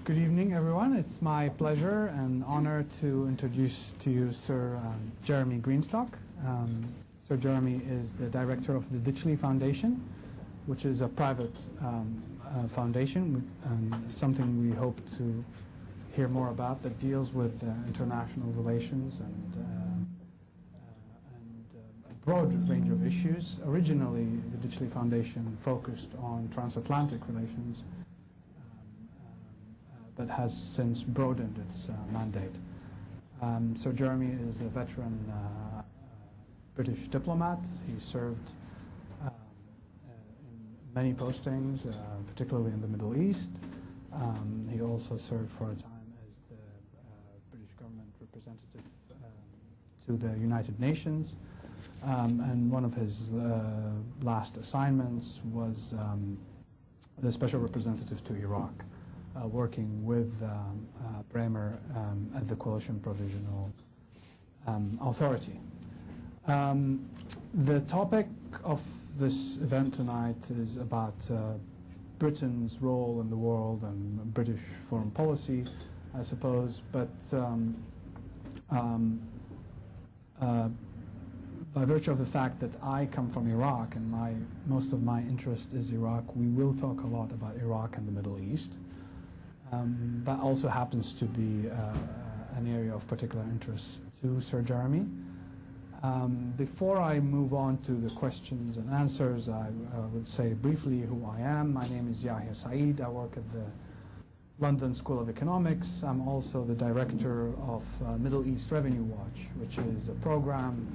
Good evening, everyone. It's my pleasure and honor to introduce to you Sir Jeremy Greenstock. Sir Jeremy is the director of the Ditchley Foundation, which is a private foundation, something we hope to hear more about, that deals with international relations and a broad range of issues. Originally, the Ditchley Foundation focused on transatlantic relations, but has since broadened its mandate. So Jeremy is a veteran British diplomat. He served in many postings, particularly in the Middle East. He also served for a time as the British government representative to the United Nations. And one of his last assignments was the special representative to Iraq, working with Bremer at the Coalition Provisional Authority. The topic of this event tonight is about Britain's role in the world and British foreign policy, I suppose, but by virtue of the fact that I come from Iraq and most of my interest is Iraq, we will talk a lot about Iraq and the Middle East. That also happens to be an area of particular interest to Sir Jeremy. Before I move on to the questions and answers, I would say briefly who I am. My name is Yahia Saeed. I work at the London School of Economics. I'm also the director of Middle East Revenue Watch, which is a program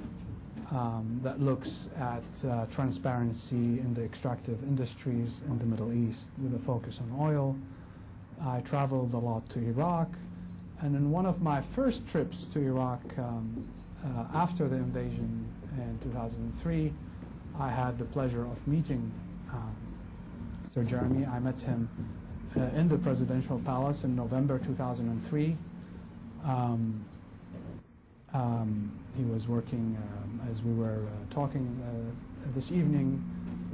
that looks at transparency in the extractive industries in the Middle East with a focus on oil. I traveled a lot to Iraq, and in one of my first trips to Iraq after the invasion in 2003, I had the pleasure of meeting Sir Jeremy. I met him in the presidential palace in November 2003. He was working, as we were talking this evening,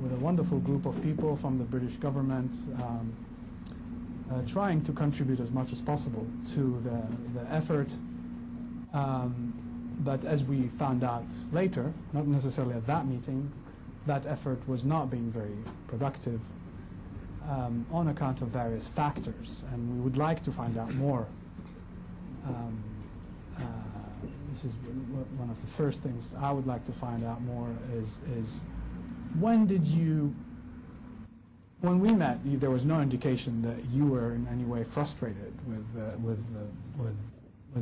with a wonderful group of people from the British government, trying to contribute as much as possible to the effort. But as we found out later, not necessarily at that meeting, that effort was not being very productive on account of various factors, and we would like to find out more. This is one of the first things I would like to find out more is when we met, there was no indication that you were in any way frustrated with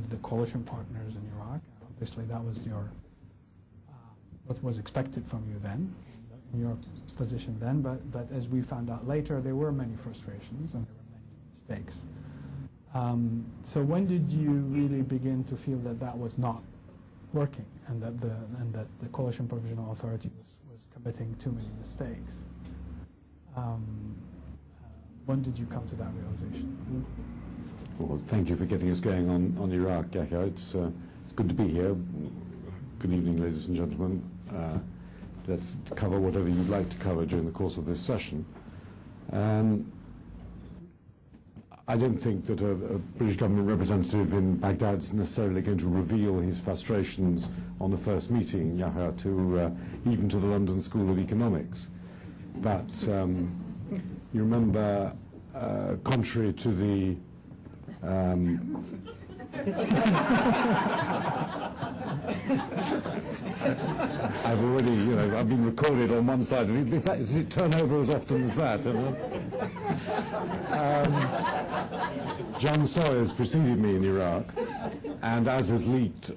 the coalition partners in Iraq. Obviously, that was what was expected from you then, in your position then. But as we found out later, there were many frustrations and there were many mistakes. So when did you really begin to feel that that was not working and that the Coalition Provisional Authority was committing too many mistakes? When did you come to that realization? Well, thank you for getting us going on Iraq, Yahia. It's good to be here. Good evening, ladies and gentlemen. Let's cover whatever you'd like to cover during the course of this session. I don't think that a British government representative in Baghdad is necessarily going to reveal his frustrations on the first meeting, Yahia, even to the London School of Economics. But you remember, contrary to the I've been recorded on one side. In fact, does it turn over as often as that? John Sawyer's preceded me in Iraq, and as has leaked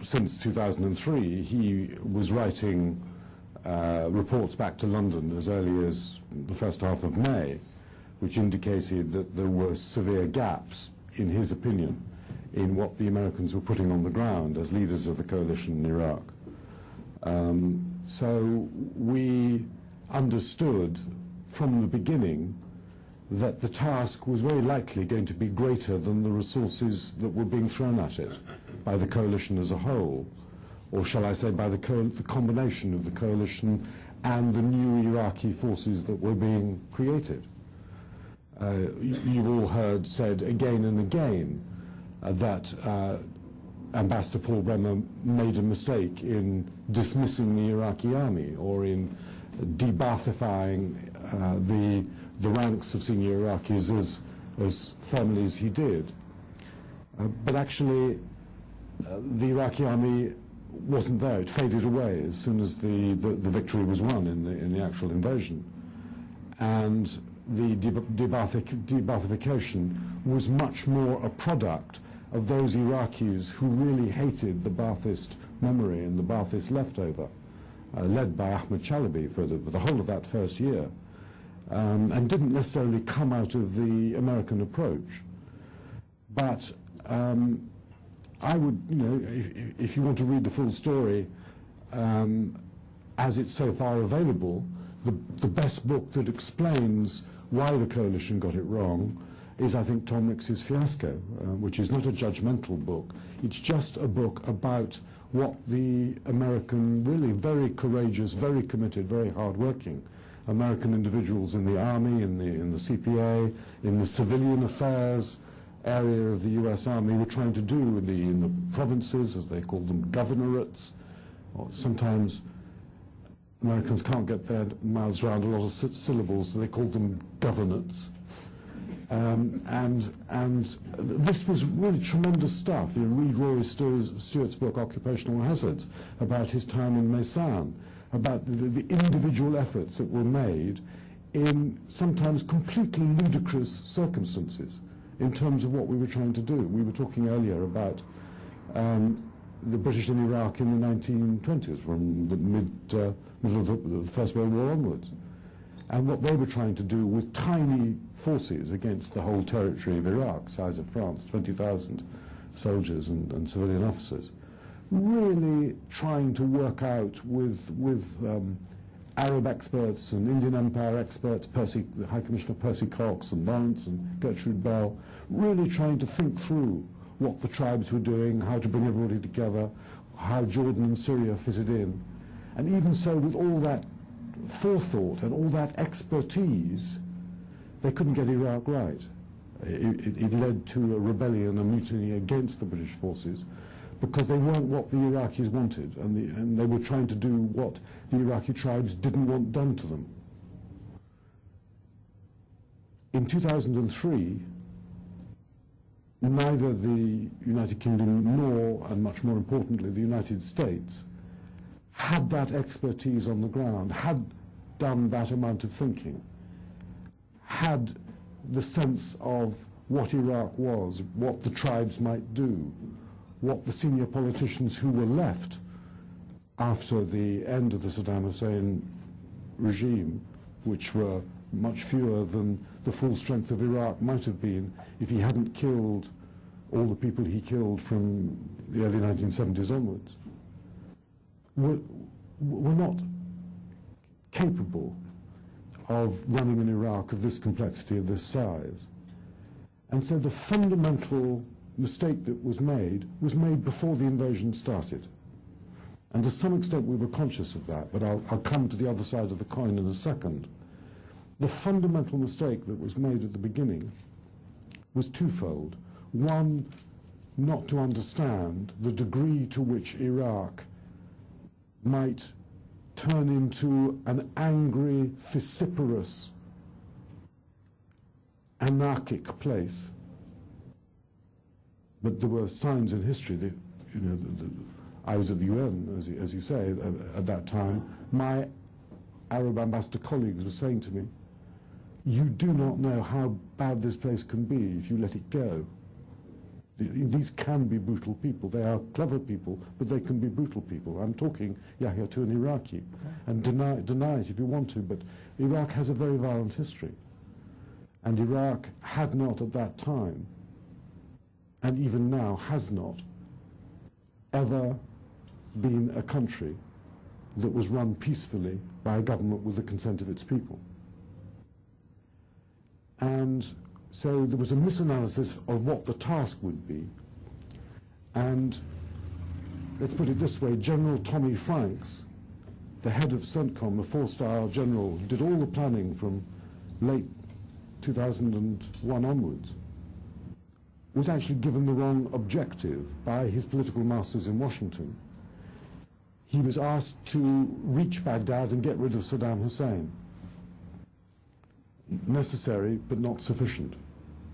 since 2003, he was writing reports back to London as early as the first half of May, which indicated that there were severe gaps, in his opinion, in what the Americans were putting on the ground as leaders of the coalition in Iraq. So we understood from the beginning that the task was very likely going to be greater than the resources that were being thrown at it by the coalition as a whole, or shall I say by the combination of the coalition and the new Iraqi forces that were being created. You've all heard said again and again that Ambassador Paul Bremer made a mistake in dismissing the Iraqi army or in de-Ba'athifying the ranks of senior Iraqis as firmly as he did. But actually, the Iraqi army wasn't there. It faded away as soon as the victory was won in the actual invasion. And the de-Ba'athification was much more a product of those Iraqis who really hated the Ba'athist memory and the Ba'athist leftover, led by Ahmed Chalabi for the whole of that first year, and didn't necessarily come out of the American approach. But I would, if you want to read the full story, as it's so far available, the best book that explains why the coalition got it wrong is, I think, Tom Rix's Fiasco, which is not a judgmental book. It's just a book about what the American, really very courageous, very committed, very hard-working American individuals in the Army, in the CPA, in the civilian affairs area of the U.S. Army were trying to do in the provinces, as they call them, governorates. Or sometimes Americans can't get their mouths around a lot of syllables, so they call them governorates. And this was really tremendous stuff. You read Rory Stewart's book, Occupational Hazards, about his time in Maysan, about the individual efforts that were made in sometimes completely ludicrous circumstances in terms of what we were trying to do. We were talking earlier about the British in Iraq in the 1920s, from the middle of the First World War onwards, and what they were trying to do with tiny forces against the whole territory of Iraq, size of France, 20,000 soldiers and civilian officers, really trying to work out with Arab experts and Indian Empire experts, the High Commissioner Percy Cox and Lawrence and Gertrude Bell, really trying to think through what the tribes were doing, how to bring everybody together, how Jordan and Syria fitted in. And even so, with all that forethought and all that expertise, they couldn't get Iraq right. It led to a rebellion, a mutiny against the British forces, because they weren't what the Iraqis wanted, and they were trying to do what the Iraqi tribes didn't want done to them. In 2003, neither the United Kingdom nor, and much more importantly, the United States had that expertise on the ground, had done that amount of thinking, had the sense of what Iraq was, what the tribes might do, what the senior politicians who were left after the end of the Saddam Hussein regime, which were much fewer than the full strength of Iraq might have been if he hadn't killed all the people he killed from the early 1970s onwards, were not capable of running an Iraq of this complexity, of this size. And so the fundamental mistake that was made before the invasion started. And to some extent we were conscious of that, but I'll come to the other side of the coin in a second. The fundamental mistake that was made at the beginning was twofold. One, not to understand the degree to which Iraq might turn into an angry, vociferous, anarchic place. But there were signs in history that, I was at the UN, as you say, at that time. My Arab ambassador colleagues were saying to me, you do not know how bad this place can be if you let it go. These can be brutal people. They are clever people, but they can be brutal people. I'm talking, Yahia, to an Iraqi. Okay. And deny it if you want to, but Iraq has a very violent history. And Iraq had not at that time, and even now has not, ever been a country that was run peacefully by a government with the consent of its people. And so there was a misanalysis of what the task would be. And let's put it this way, General Tommy Franks, the head of CENTCOM, the four-star general, did all the planning from late 2001 onwards, was actually given the wrong objective by his political masters in Washington. He was asked to reach Baghdad and get rid of Saddam Hussein. Necessary, but not sufficient.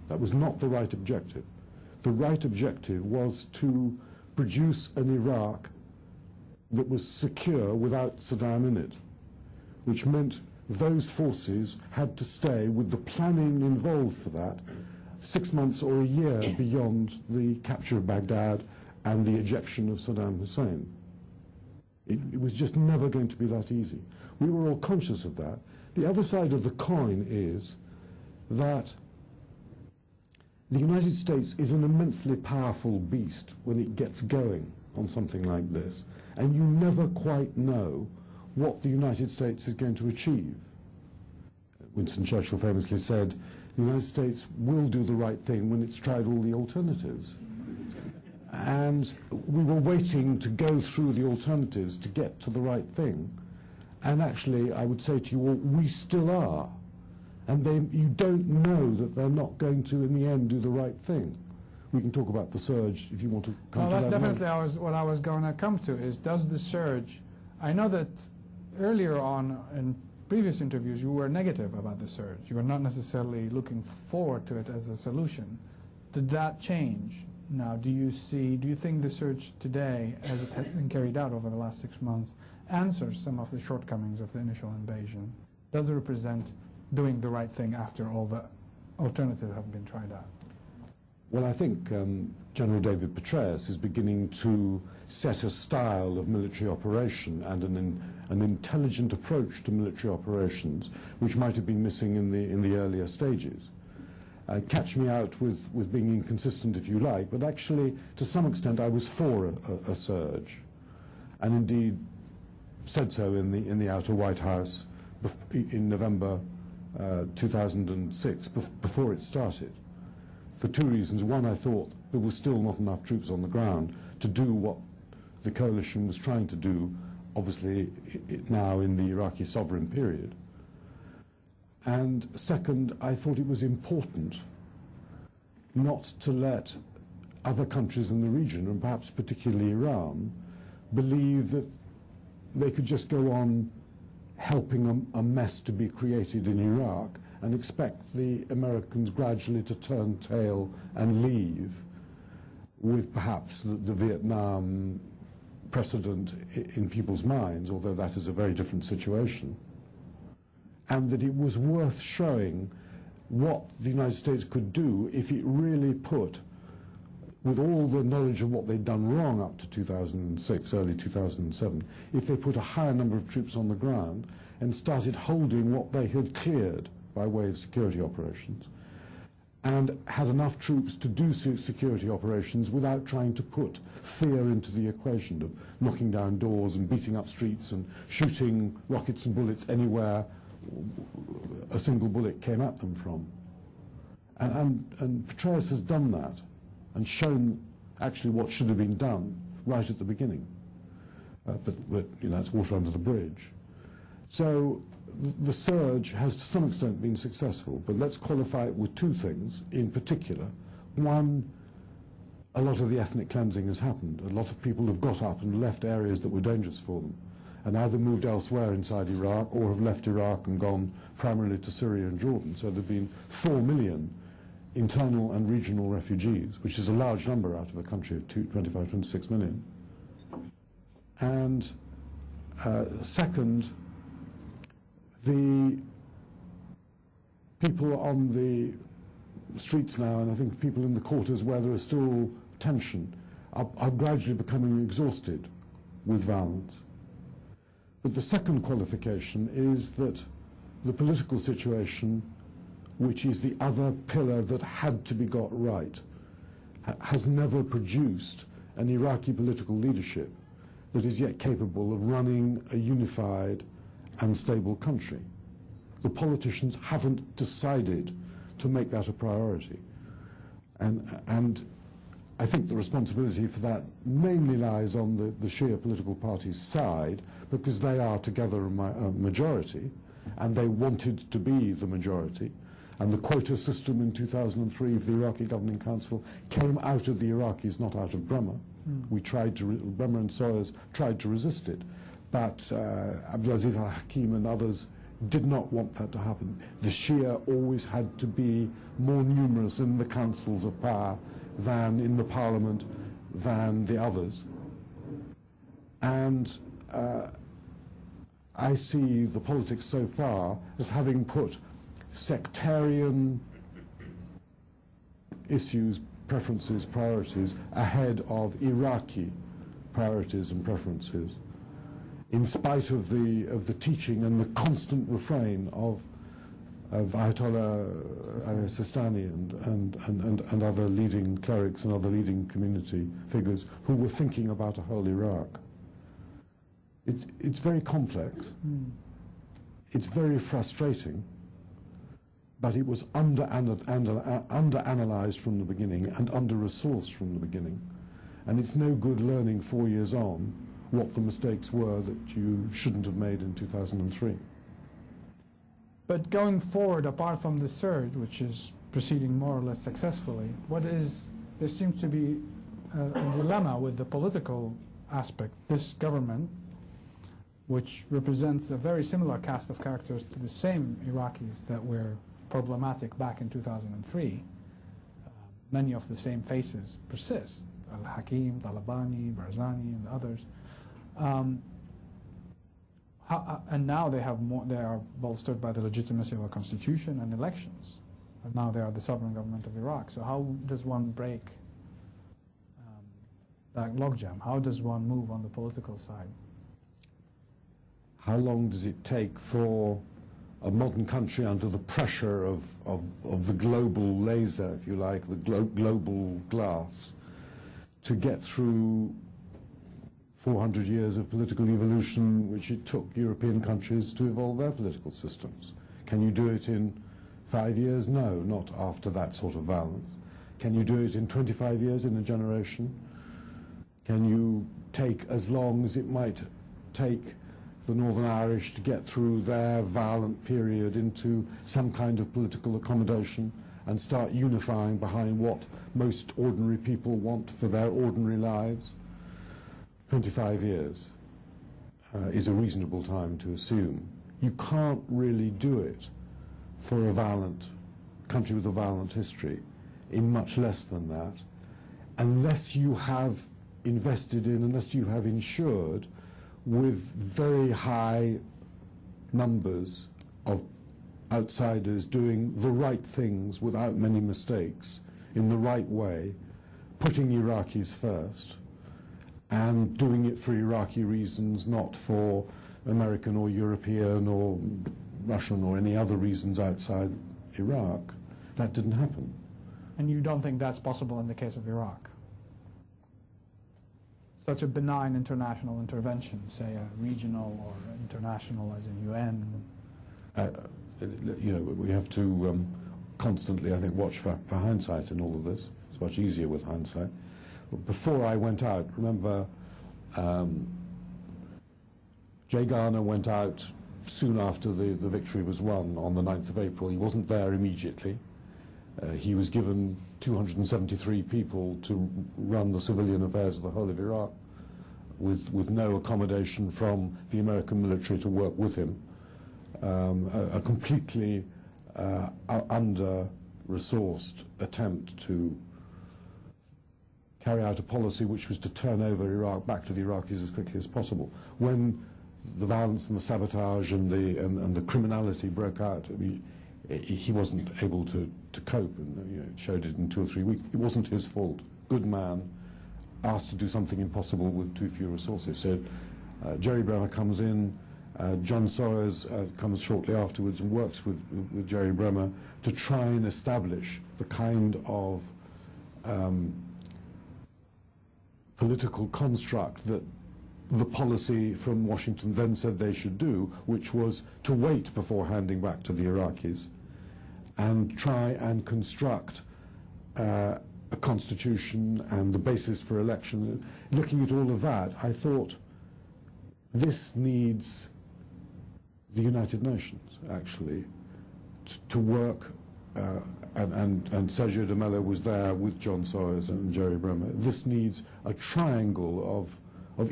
That was not the right objective. The right objective was to produce an Iraq that was secure without Saddam in it, which meant those forces had to stay with the planning involved for that 6 months or a year beyond the capture of Baghdad and the ejection of Saddam Hussein. It was just never going to be that easy. We were all conscious of that. The other side of the coin is that the United States is an immensely powerful beast when it gets going on something like this, and you never quite know what the United States is going to achieve. Winston Churchill famously said, the United States will do the right thing when it's tried all the alternatives. And we were waiting to go through the alternatives to get to the right thing. And actually, I would say to you all, we still are. And you don't know that they're not going to, in the end, do the right thing. We can talk about the surge if you want to come to that. Well, that's definitely what I was going to come to, is does the surge... I know that earlier on in previous interviews you were negative about the surge. You were not necessarily looking forward to it as a solution. Did that change? Now, do you think the surge today, as it has been carried out over the last 6 months, answers some of the shortcomings of the initial invasion? Does it represent doing the right thing after all the alternatives have been tried out? Well, I think General David Petraeus is beginning to set a style of military operation and an intelligent approach to military operations, which might have been missing in the earlier stages. Catch me out with being inconsistent if you like, but actually, to some extent, I was for a surge, and indeed said so in the Outer White House in November 2006, before it started, for two reasons. One, I thought there was still not enough troops on the ground to do what the coalition was trying to do, obviously now in the Iraqi sovereign period. And second, I thought it was important not to let other countries in the region, and perhaps particularly Iran, believe that they could just go on helping a mess to be created in Iraq and expect the Americans gradually to turn tail and leave, with perhaps the Vietnam precedent in people's minds, although that is a very different situation. And that it was worth showing what the United States could do if it really put, with all the knowledge of what they'd done wrong up to 2006, early 2007, if they put a higher number of troops on the ground and started holding what they had cleared by way of security operations, and had enough troops to do security operations without trying to put fear into the equation of knocking down doors and beating up streets and shooting rockets and bullets anywhere a single bullet came at them from. And Petraeus has done that and shown actually what should have been done right at the beginning. But you know, that's water under the bridge. So the surge has to some extent been successful, but let's qualify it with two things in particular. One, a lot of the ethnic cleansing has happened. A lot of people have got up and left areas that were dangerous for them, and either moved elsewhere inside Iraq or have left Iraq and gone primarily to Syria and Jordan. So there have been 4 million internal and regional refugees, which is a large number out of a country of 25, 26 million. And second, the people on the streets now, and I think people in the quarters where there is still tension, are gradually becoming exhausted with violence. But the second qualification is that the political situation, which is the other pillar that had to be got right, has never produced an Iraqi political leadership that is yet capable of running a unified and stable country. The politicians haven't decided to make that a priority. And I think the responsibility for that mainly lies on the Shia political party's side, because they are together a majority, and they wanted to be the majority. And the quota system in 2003 of the Iraqi Governing Council came out of the Iraqis, not out of Bremer. We tried to, Bremer and Soyers tried to resist it, but Abdulaziz al-Hakim and others did not want that to happen. The Shia always had to be more numerous in the councils of power than in the parliament, than the others. And I see the politics so far as having put sectarian issues, preferences, priorities ahead of Iraqi priorities and preferences, in spite of the teaching and the constant refrain of Ayatollah Sistani and other leading clerics and other leading community figures who were thinking about a whole Iraq. It's very complex. It's very frustrating, but it was under-analysed from the beginning and under-resourced from the beginning. And it's no good learning 4 years on what the mistakes were that you shouldn't have made in 2003. But going forward, apart from the surge, which is proceeding more or less successfully, there seems to be a dilemma with the political aspect. This government, which represents a very similar cast of characters to the same Iraqis that were problematic back in 2003, many of the same faces persist. Al-Hakim, Talabani, Barzani, and others. And now they are bolstered by the legitimacy of a constitution and elections. And now they are the sovereign government of Iraq. So how does one break that logjam? How does one move on the political side? How long does it take for a modern country under the pressure of the global laser, if you like, the global glass, to get through 400 years of political evolution which it took European countries to evolve their political systems? Can you do it in 5 years? No, not after that sort of violence. Can you do it in 25 years, in a generation? Can you take as long as it might take the Northern Irish to get through their violent period into some kind of political accommodation and start unifying behind what most ordinary people want for their ordinary lives? 25 years is a reasonable time to assume. You can't really do it for a violent country with a violent history in much less than that, unless you have invested in, unless you have ensured with very high numbers of outsiders doing the right things without many mistakes, in the right way, putting Iraqis first, and doing it for Iraqi reasons, not for American or European or Russian or any other reasons outside Iraq. That didn't happen. And you don't think that's possible in the case of Iraq? Such a benign international intervention, say a regional or international as in UN? You know, we have to constantly, I think, watch for hindsight in all of this. It's much easier with hindsight. Before I went out, remember, Jay Garner went out soon after the victory was won on the 9th of April. He wasn't there immediately. He was given 273 people to run the civilian affairs of the whole of Iraq, with no accommodation from the American military to work with him. A completely under-resourced attempt to carry out a policy which was to turn over Iraq back to the Iraqis as quickly as possible. When the violence and the sabotage and the criminality broke out, I mean, he wasn't able to cope, and you know, it showed it in 2 or 3 weeks. It wasn't his fault. Good man, asked to do something impossible with too few resources. So Jerry Bremer comes in, John Sawyers comes shortly afterwards and works with Jerry Bremer to try and establish the kind of political construct that the policy from Washington then said they should do, which was to wait before handing back to the Iraqis and try and construct a constitution and the basis for elections. Looking at all of that, I thought this needs the United Nations, actually, to work and Sergio de Mello was there with John Soros and Jerry Bremer. This needs a triangle of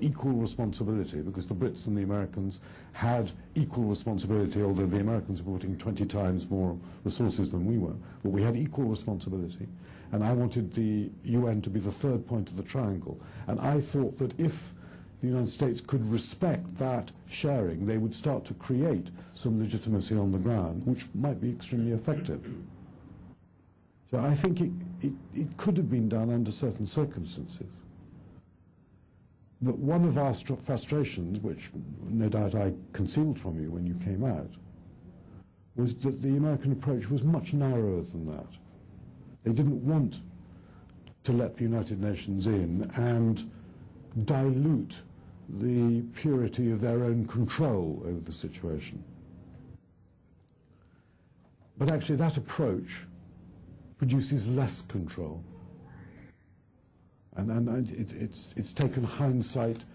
equal responsibility, because the Brits and the Americans had equal responsibility, although the Americans were putting 20 times more resources than we were, but we had equal responsibility. And I wanted the UN to be the third point of the triangle. And I thought that if the United States could respect that sharing, they would start to create some legitimacy on the ground, which might be extremely effective. So I think it could have been done under certain circumstances. But one of our frustrations, which no doubt I concealed from you when you came out, was that the American approach was much narrower than that. They didn't want to let the United Nations in and dilute the purity of their own control over the situation. But actually that approach produces less control. And it's taken hindsight.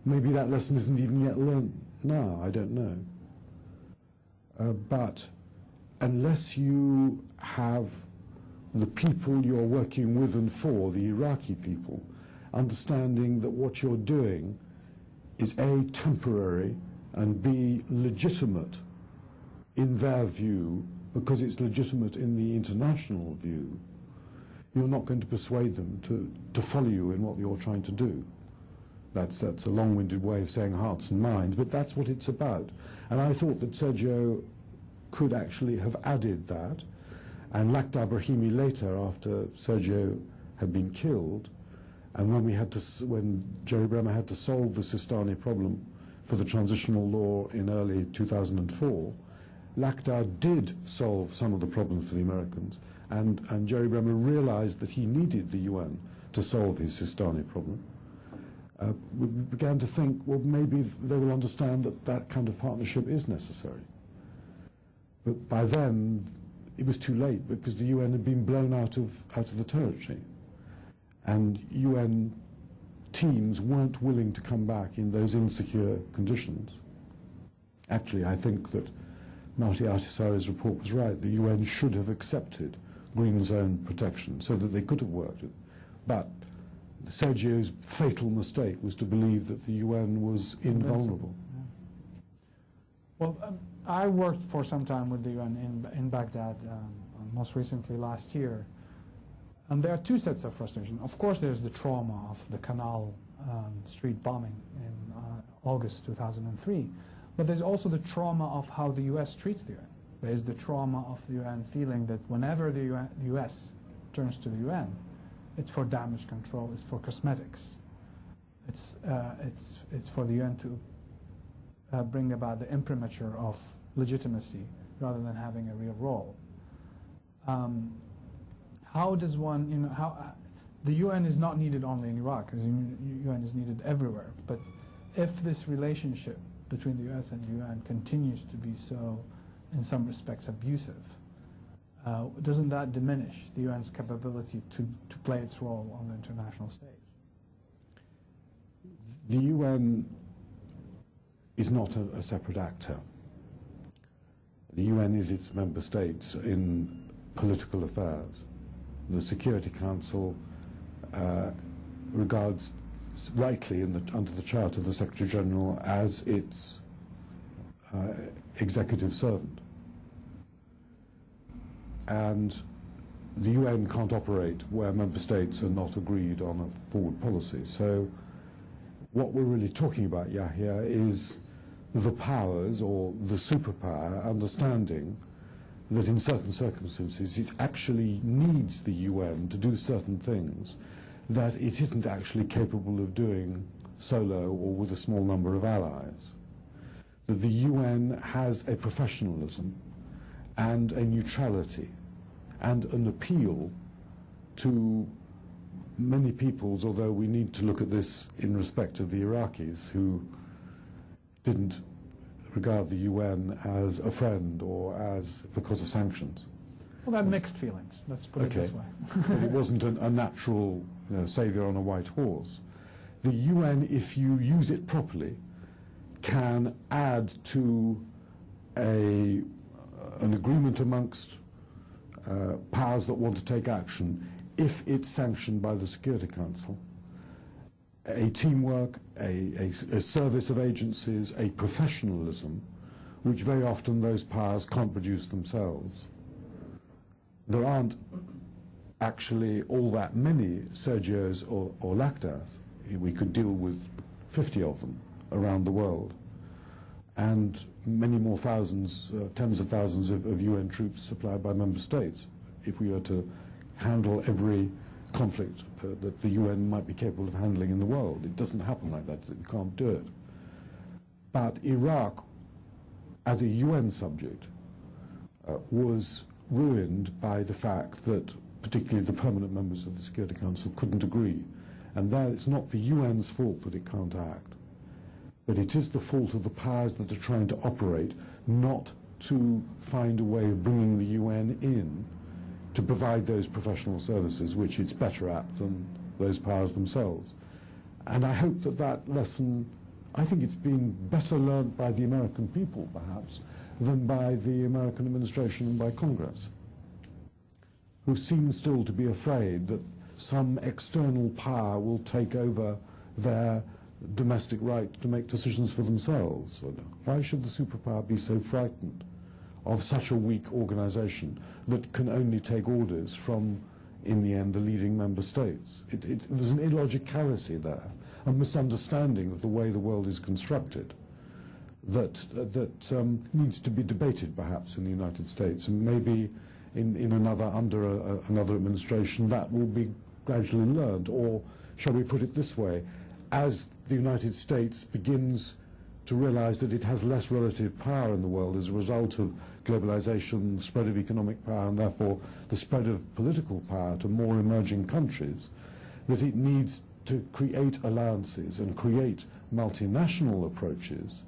Maybe that lesson isn't even yet learned now, I don't know. But unless you have the people you're working with and for, the Iraqi people, understanding that what you're doing is A, temporary, and B, legitimate in their view, because it's legitimate in the international view, you're not going to persuade them to follow you in what you're trying to do. That's a long-winded way of saying hearts and minds, but that's what it's about. And I thought that Sergio could actually have added that, and Lakhdar Brahimi later, after Sergio had been killed, and when Jerry Bremer had to solve the Sistani problem for the transitional law in early 2004, Lakhdar did solve some of the problems for the Americans, and Jerry Bremer realized that he needed the UN to solve his Sistani problem. We began to think, well, maybe they will understand that that kind of partnership is necessary. But by then, it was too late, because the UN had been blown out of the territory. And UN teams weren't willing to come back in those insecure conditions. Actually, I think that Marty Ahtisaari's report was right. The UN should have accepted green zone protection so that they could have worked it. But Sergio's fatal mistake was to believe that the UN was invulnerable. Yeah. Well, I worked for some time with the UN in Baghdad, most recently last year. And there are two sets of frustration. Of course, there's the trauma of the Canal Street bombing in August 2003. But there's also the trauma of how the US treats the UN. There's the trauma of the UN feeling that whenever the US turns to the UN, it's for damage control, it's for cosmetics. It's for the UN to bring about the imprimatur of legitimacy rather than having a real role. How does one, the UN is not needed only in Iraq, because the UN is needed everywhere. But if this relationship between the US and the UN continues to be so, in some respects, abusive, doesn't that diminish the UN's capability to play its role on the international stage? The UN is not a separate actor. The UN is its member states in political affairs. The Security Council regards rightly under the Charter the Secretary General as its executive servant. And the UN can't operate where member states are not agreed on a forward policy. So what we're really talking about, Yahia, is the powers, or the superpower, understanding that in certain circumstances it actually needs the UN to do certain things that it isn't actually capable of doing solo or with a small number of allies. That the UN has a professionalism and a neutrality and an appeal to many peoples, although we need to look at this in respect of the Iraqis, who didn't regard the UN as a friend or as because of sanctions. Well, they had mixed feelings, let's put it this way. But it wasn't a natural savior on a white horse. The UN, if you use it properly, can add to an agreement amongst powers that want to take action if it's sanctioned by the Security Council. A teamwork, a service of agencies, a professionalism, which very often those powers can't produce themselves. There aren't actually all that many Sergios or Lakhdars. We could deal with 50 of them around the world, and many more thousands, tens of thousands of UN troops supplied by member states, if we were to handle every conflict that the UN might be capable of handling in the world. It doesn't happen like that. You can't do it. But Iraq, as a UN subject, was ruined by the fact that particularly the permanent members of the Security Council couldn't agree. And that it's not the UN's fault that it can't act, but it is the fault of the powers that are trying to operate not to find a way of bringing the UN in to provide those professional services which it's better at than those powers themselves. And I hope that that lesson, I think it's been better learned by the American people, perhaps, than by the American administration and by Congress, who seem still to be afraid that some external power will take over their domestic right to make decisions for themselves. Why should the superpower be so frightened of such a weak organization that can only take orders from, in the end, the leading member states? There's an illogicality there, a misunderstanding of the way the world is constructed that needs to be debated, perhaps, in the United States, and maybe under another administration that will be gradually learned. Or shall we put it this way, as the United States begins to realize that it has less relative power in the world as a result of globalization, spread of economic power, and therefore the spread of political power to more emerging countries, that it needs to create alliances and create multinational approaches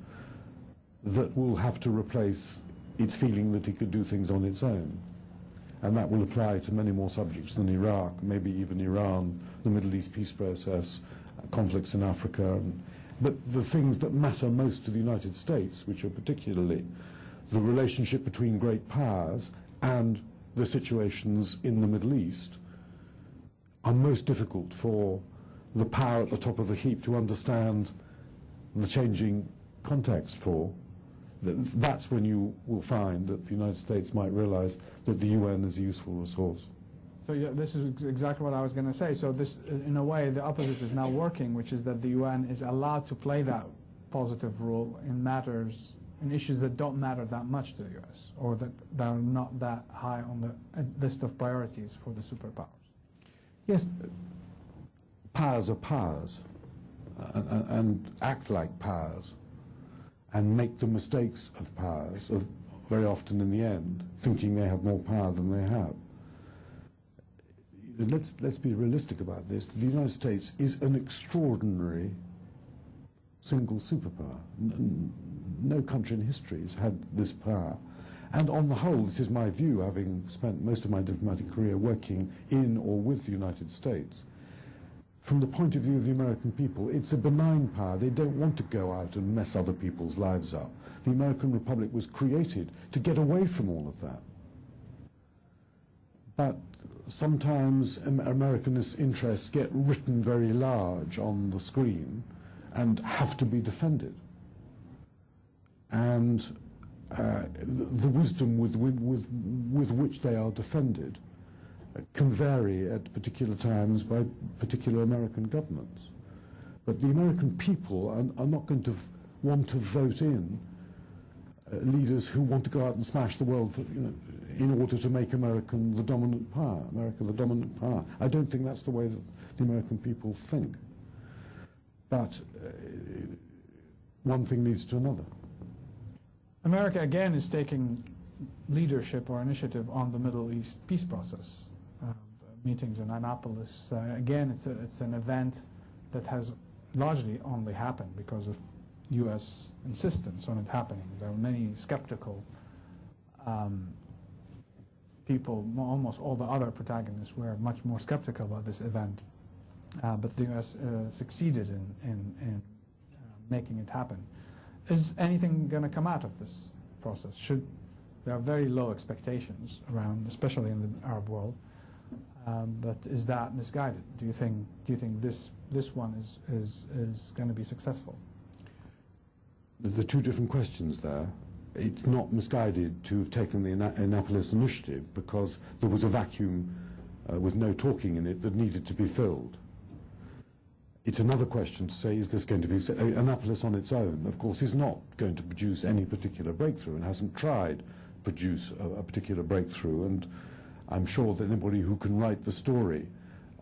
that will have to replace its feeling that it could do things on its own. And that will apply to many more subjects than Iraq, maybe even Iran, the Middle East peace process, conflicts in Africa. But the things that matter most to the United States, which are particularly the relationship between great powers and the situations in the Middle East, are most difficult for the power at the top of the heap to understand the changing context for. That's when you will find that the United States might realize that the UN is a useful resource. So yeah, this is exactly what I was going to say. So this, in a way, the opposite is now working, which is that the UN is allowed to play that positive role in matters, in issues that don't matter that much to the US, or that are not that high on the list of priorities for the superpowers. Yes, powers are powers, and act like powers, and make the mistakes of powers, very often in the end, thinking they have more power than they have. Let's be realistic about this. The United States is an extraordinary single superpower. No country in history has had this power. And on the whole, this is my view, having spent most of my diplomatic career working in or with the United States. From the point of view of the American people, it's a benign power. They don't want to go out and mess other people's lives up. The American Republic was created to get away from all of that. But sometimes American interests get written very large on the screen and have to be defended. And the wisdom with which they are defended can vary at particular times by particular American governments. But the American people are not going to want to vote in leaders who want to go out and smash the world for, in order to make America the dominant power. I don't think that's the way that the American people think. But one thing leads to another. America, again, is taking leadership or initiative on the Middle East peace process. Meetings in Annapolis. Again, it's an event that has largely only happened because of U.S. insistence on it happening. There were many skeptical people. Almost all the other protagonists were much more skeptical about this event. But the U.S. succeeded in making it happen. Is anything going to come out of this process? Should there are very low expectations around, especially in the Arab world. But is that misguided? Do you think this one is going to be successful? The two different questions there. It's not misguided to have taken the Annapolis initiative because there was a vacuum with no talking in it that needed to be filled. It's another question to say, is this going to be... Annapolis on its own, of course, is not going to produce any particular breakthrough and hasn't tried to produce a particular breakthrough. And I'm sure that anybody who can write the story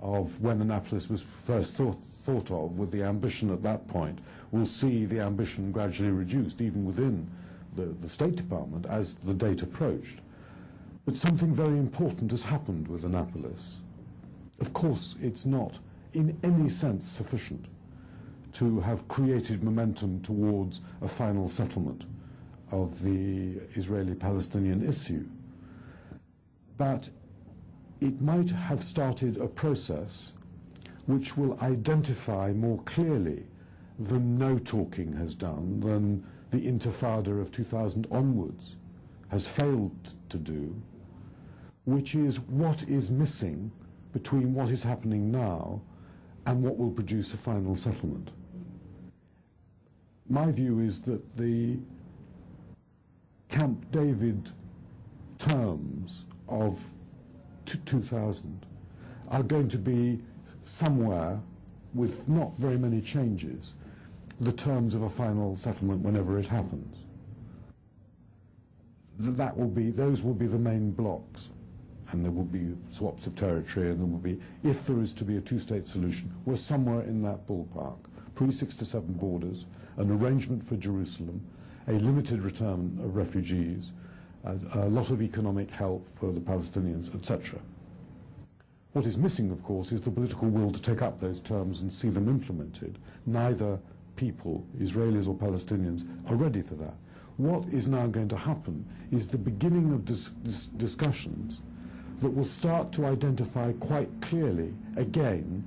of when Annapolis was first thought of with the ambition at that point will see the ambition gradually reduced, even within the State Department, as the date approached. But something very important has happened with Annapolis. Of course, it's not in any sense sufficient to have created momentum towards a final settlement of the Israeli-Palestinian issue. But it might have started a process which will identify more clearly than no talking has done, than the Intifada of 2000 onwards has failed to do, which is what is missing between what is happening now and what will produce a final settlement. My view is that the Camp David terms of 2000 are going to be somewhere, with not very many changes, the terms of a final settlement whenever it happens. Those will be the main blocks, and there will be swaps of territory, and there will be, if there is to be a two-state solution, we're somewhere in that ballpark. Pre-67 borders, an arrangement for Jerusalem, a limited return of refugees, a lot of economic help for the Palestinians, etc. What is missing, of course, is the political will to take up those terms and see them implemented. Neither people, Israelis or Palestinians, are ready for that. What is now going to happen is the beginning of discussions that will start to identify quite clearly, again,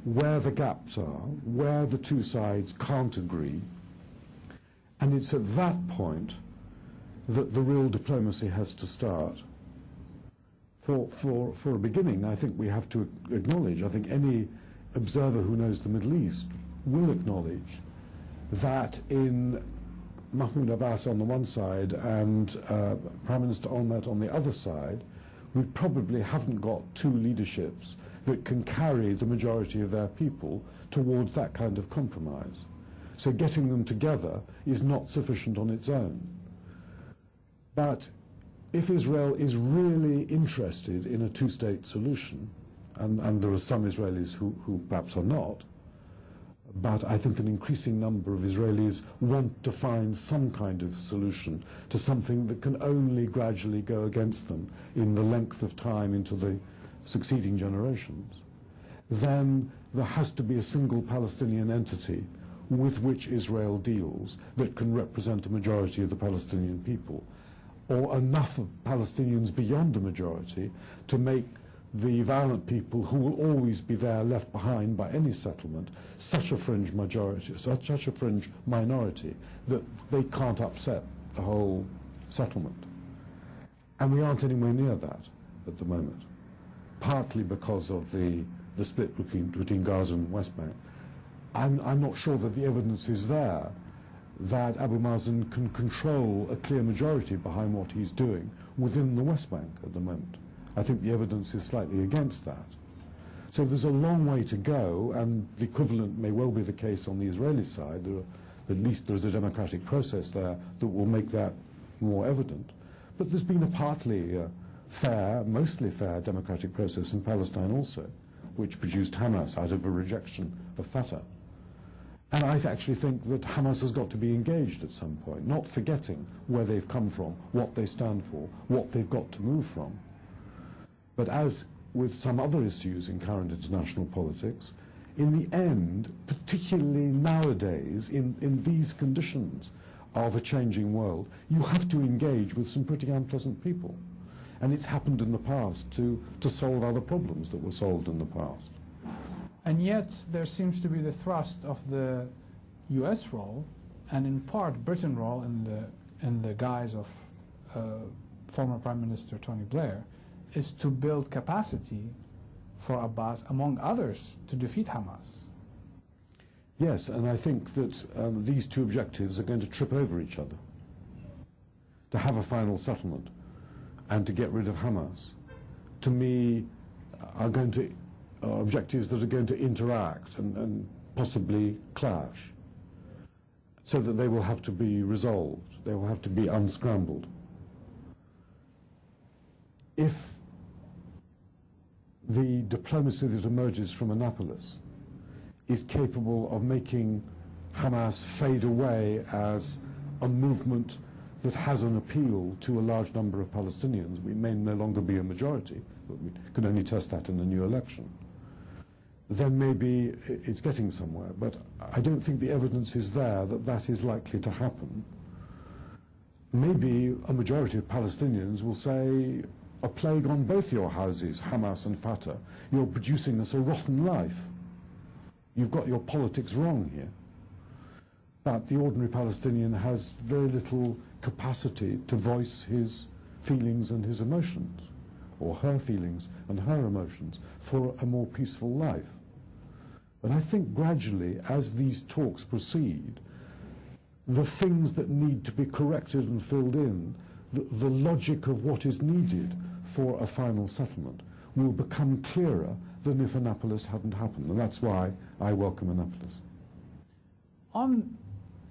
where the gaps are, where the two sides can't agree. And it's at that point that the real diplomacy has to start. For a beginning, I think we have to acknowledge, I think any observer who knows the Middle East will acknowledge that in Mahmoud Abbas on the one side and Prime Minister Olmert on the other side, we probably haven't got two leaderships that can carry the majority of their people towards that kind of compromise. So getting them together is not sufficient on its own. But if Israel is really interested in a two-state solution, and there are some Israelis who perhaps are not, but I think an increasing number of Israelis want to find some kind of solution to something that can only gradually go against them in the length of time into the succeeding generations, then there has to be a single Palestinian entity with which Israel deals that can represent a majority of the Palestinian people, or enough of Palestinians beyond a majority to make the violent people who will always be there left behind by any settlement such a fringe majority, such a fringe minority that they can't upset the whole settlement. And we aren't anywhere near that at the moment, partly because of the split between Gaza and West Bank. I'm not sure that the evidence is there that Abu Mazen can control a clear majority behind what he's doing within the West Bank at the moment. I think the evidence is slightly against that. So there's a long way to go, and the equivalent may well be the case on the Israeli side. At least there's a democratic process there that will make that more evident. But there's been a partly fair, mostly fair democratic process in Palestine also, which produced Hamas out of a rejection of Fatah. And I actually think that Hamas has got to be engaged at some point, not forgetting where they've come from, what they stand for, what they've got to move from. But as with some other issues in current international politics, in the end, particularly nowadays, in these conditions of a changing world, you have to engage with some pretty unpleasant people. And it's happened in the past to solve other problems that were solved in the past. And yet there seems to be the thrust of the US role, and in part Britain's role in the guise of former Prime Minister Tony Blair, is to build capacity for Abbas, among others, to defeat Hamas. Yes, and I think that these two objectives are going to trip over each other. To have a final settlement and to get rid of Hamas, to me, are objectives that are going to interact and possibly clash, so that they will have to be resolved, they will have to be unscrambled. If the diplomacy that emerges from Annapolis is capable of making Hamas fade away as a movement that has an appeal to a large number of Palestinians, we may no longer be a majority, but we can only test that in a new election, then maybe it's getting somewhere. But I don't think the evidence is there that that is likely to happen. Maybe a majority of Palestinians will say, a plague on both your houses, Hamas and Fatah. You're producing us a rotten life. You've got your politics wrong here. But the ordinary Palestinian has very little capacity to voice his feelings and his emotions, or her feelings and her emotions, for a more peaceful life. But I think gradually, as these talks proceed, the things that need to be corrected and filled in, the logic of what is needed for a final settlement, will become clearer than if Annapolis hadn't happened. And that's why I welcome Annapolis. On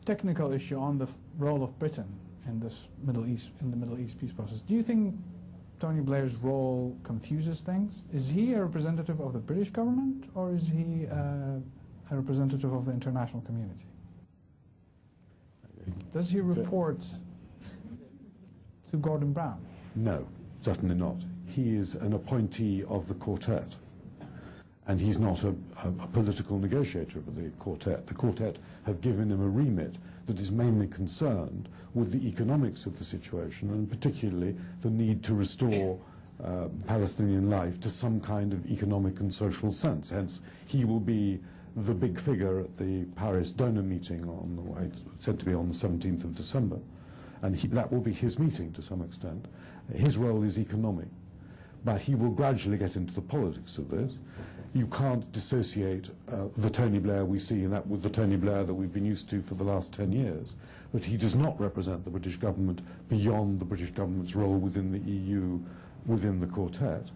technical issue, on the role of Britain in this Middle East peace process, do you think Tony Blair's role confuses things? Is he a representative of the British government, or is he a representative of the international community? Does he report to Gordon Brown? No, certainly not. He is an appointee of the quartet, and he's not a political negotiator of the quartet. The quartet have given him a remit that is mainly concerned with the economics of the situation, and particularly the need to restore Palestinian life to some kind of economic and social sense. Hence, he will be the big figure at the Paris donor meeting it's said to be on the 17th of December. And that will be his meeting to some extent. His role is economic, but he will gradually get into the politics of this. You can't dissociate the Tony Blair we see with the Tony Blair that we've been used to for the last 10 years. But he does not represent the British government beyond the British government's role within the EU, within the quartet.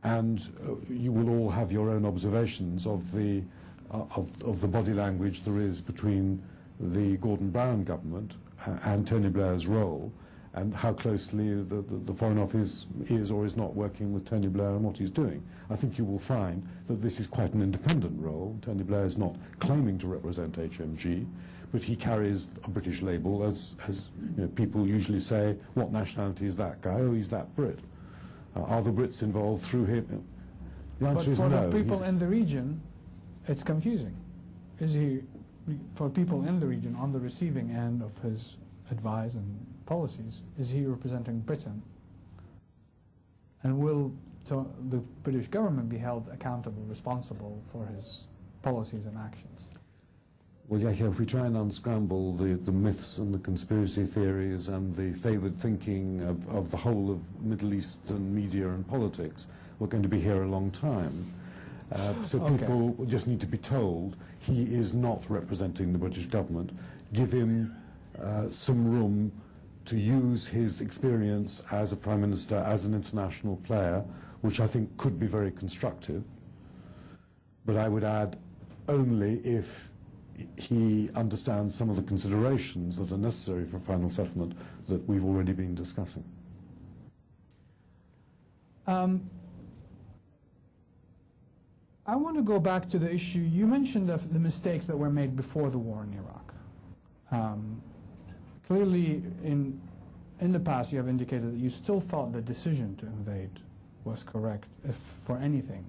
And you will all have your own observations of the body language there is between the Gordon Brown government and Tony Blair's role, and how closely the Foreign Office is or is not working with Tony Blair and what he's doing. I think you will find that this is quite an independent role. Tony Blair is not claiming to represent HMG, but he carries a British label, as you know, people usually say, what nationality is that guy? Oh, he's that Brit. Are the Brits involved through him? The answer is no. But for the people in the region, it's confusing. Is he, for people in the region, on the receiving end of his advice and policies, is he representing Britain? And will the British government be held accountable, responsible for his policies and actions? Well, Yahia, if we try and unscramble the myths and the conspiracy theories and the favoured thinking of the whole of Middle Eastern media and politics, we're going to be here a long time. So people just need to be told he is not representing the British government. Give him some room to use his experience as a Prime Minister, as an international player, which I think could be very constructive. But I would add, only if he understands some of the considerations that are necessary for final settlement that we've already been discussing. I want to go back to the issue. You mentioned the mistakes that were made before the war in Iraq. Clearly, in the past, you have indicated that you still thought the decision to invade was correct, if for anything,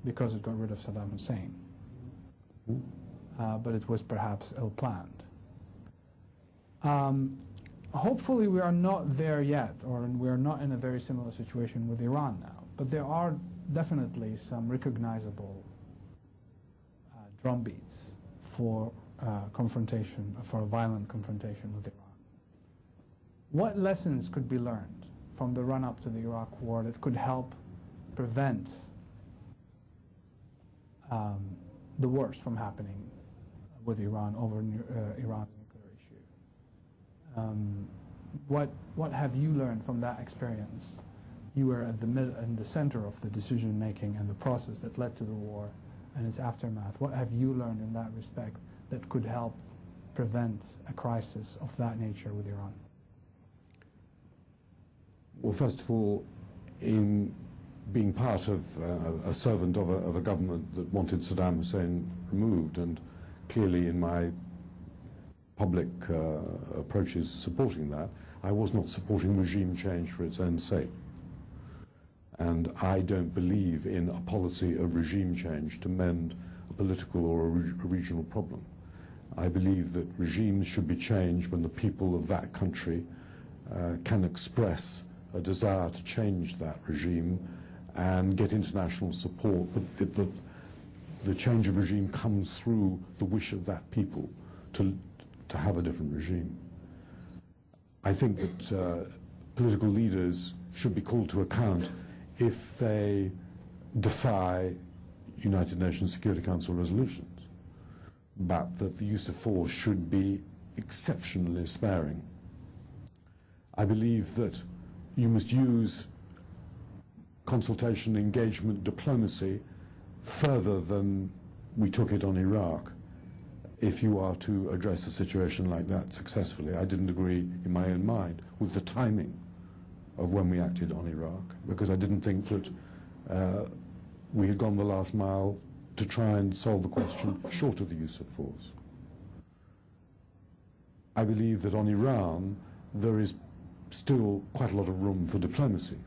because it got rid of Saddam Hussein. But it was perhaps ill-planned. Hopefully we are not there yet, or we are not in a very similar situation with Iran now. But there are definitely some recognizable drumbeats for confrontation, for a violent confrontation with Iran. What lessons could be learned from the run-up to the Iraq war that could help prevent the worst from happening with Iran over Iran's nuclear issue? What have you learned from that experience? You were at in the center of the decision-making and the process that led to the war and its aftermath. What have you learned in that respect that could help prevent a crisis of that nature with Iran? Well, first of all, in being part of a servant of a government that wanted Saddam Hussein removed, and clearly in my public approaches supporting that, I was not supporting regime change for its own sake. And I don't believe in a policy of regime change to mend a political or a regional problem. I believe that regimes should be changed when the people of that country can express a desire to change that regime and get international support, but the change of regime comes through the wish of that people to have a different regime. I think that political leaders should be called to account if they defy United Nations Security Council resolutions, but that the use of force should be exceptionally sparing. I believe that you must use consultation, engagement, diplomacy further than we took it on Iraq if you are to address a situation like that successfully. I didn't agree in my own mind with the timing of when we acted on Iraq, because I didn't think that we had gone the last mile to try and solve the question short of the use of force. I believe that on Iran there is still quite a lot of room for diplomacy.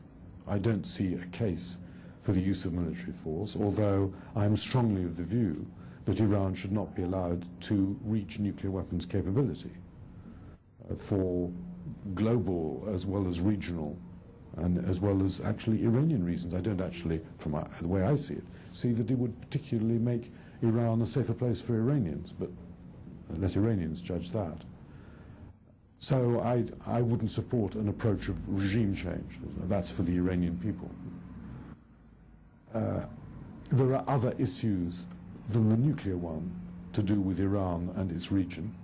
I don't see a case for the use of military force, although I am strongly of the view that Iran should not be allowed to reach nuclear weapons capability for global as well as regional and as well as actually Iranian reasons. I don't actually, from the way I see it, see that it would particularly make Iran a safer place for Iranians, but let Iranians judge that. So I wouldn't support an approach of regime change. That's for the Iranian people. There are other issues than the nuclear one to do with Iran and its region.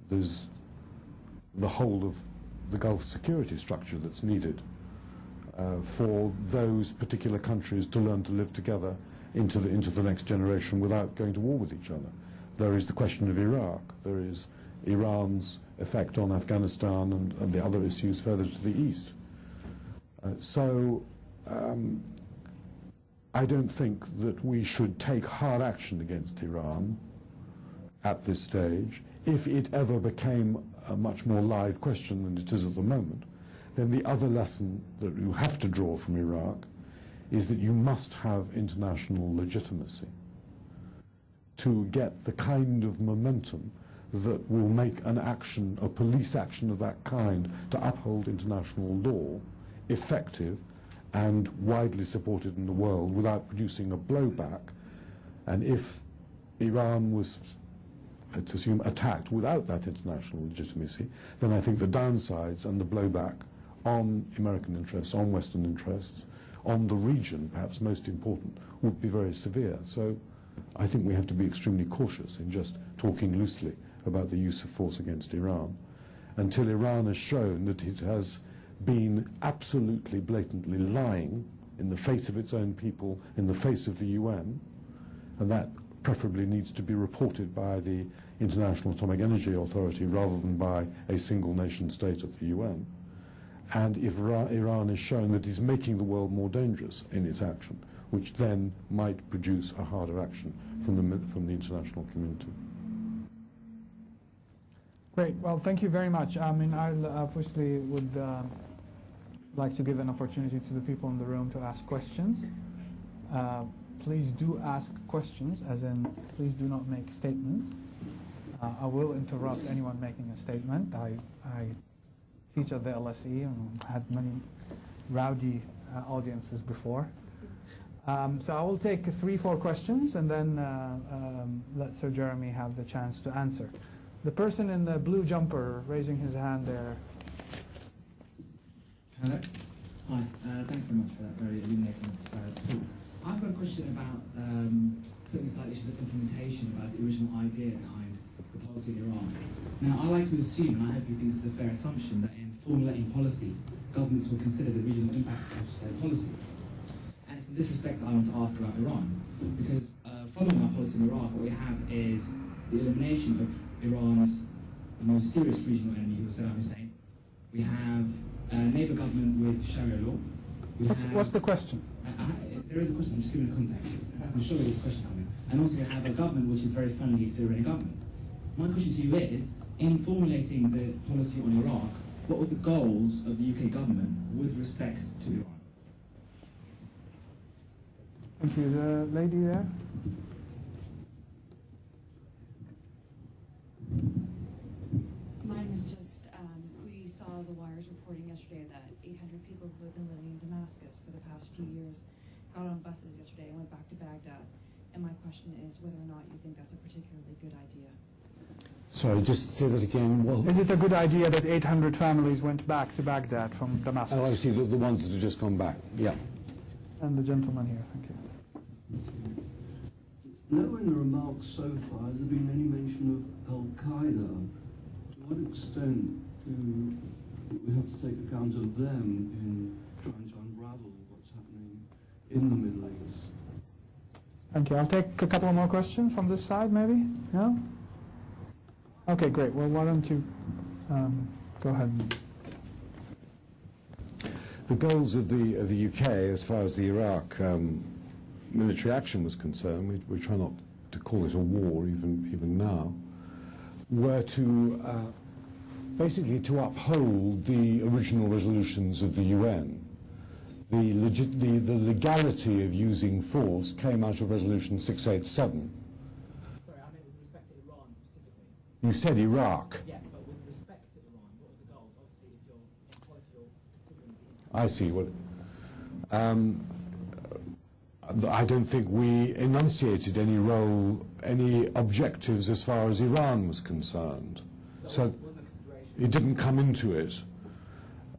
There's the whole of the Gulf security structure that's needed for those particular countries to learn to live together into the next generation without going to war with each other. There is the question of Iraq. There is Iran's effect on Afghanistan and the other issues further to the east. I don't think that we should take hard action against Iran at this stage. If it ever became a much more live question than it is at the moment, then the other lesson that you have to draw from Iraq is that you must have international legitimacy to get the kind of momentum that will make an action, a police action of that kind, to uphold international law effective and widely supported in the world without producing a blowback. And if Iran was, let's assume, attacked without that international legitimacy, then I think the downsides and the blowback on American interests, on Western interests, on the region, perhaps most important, would be very severe. So I think we have to be extremely cautious in just talking loosely about the use of force against Iran until Iran has shown that it has been absolutely blatantly lying in the face of its own people, in the face of the UN, and that preferably needs to be reported by the International Atomic Energy Authority rather than by a single nation state of the UN. And if Iran is shown that it is making the world more dangerous in its action, which then might produce a harder action from the international community. Great. Well, thank you very much. I mean, I obviously would like to give an opportunity to the people in the room to ask questions. Please do ask questions, as in, please do not make statements. I will interrupt anyone making a statement. I teach at the LSE and had many rowdy audiences before. So I will take 3-4 questions and then let Sir Jeremy have the chance to answer. The person in the blue jumper raising his hand there, Hello. Hi. Thanks very much for that very illuminating talk. I've got a question about putting aside issues of implementation about the original idea behind the policy in Iran. Now, I like to assume, and I hope you think this is a fair assumption, that in formulating policy, governments will consider the regional impact of said policy. And it's in this respect that I want to ask about Iran, because following our policy in Iraq, what we have is the elimination of Iran's most serious regional enemy, who was Saddam Hussein. We have a neighbour government with Sharia law. What's the question? There is a question, I'm just giving a context. I'm sure there is a question coming. And also we have a government which is very friendly to the Iranian government. My question to you is, in formulating the policy on Iraq, what were the goals of the UK government with respect to Iran? Thank you. The lady there? Mine was just, we saw the wires reporting yesterday that 800 people who have been living in Damascus for the past few years got on buses yesterday and went back to Baghdad. And my question is whether or not you think that's a particularly good idea. Sorry, just say that again. Well, Is it a good idea that 800 families went back to Baghdad from Damascus? oh, I see, the ones that have just gone back. Yeah. And the gentleman here, thank you. Nowhere in the remarks so far has there been any mention of Al-Qaeda. To what extent do we have to take account of them in trying to unravel what's happening in the Middle East? Thank you. I'll take a couple more questions from this side, maybe? No? Okay, great. Well, why don't you go ahead. The goals of the UK, as far as the Iraq military action was concerned, we try not to call it a war even now, were to basically to uphold the original resolutions of the UN. The legality of using force came out of Resolution 687. Sorry, I meant with respect to Iran specifically. You said Iraq. Yeah, but with respect to Iran, what are the goals? Obviously, if you're in policy, you're considering the I see. Well, I don't think we enunciated any objectives as far as Iran was concerned. So it didn't come into it.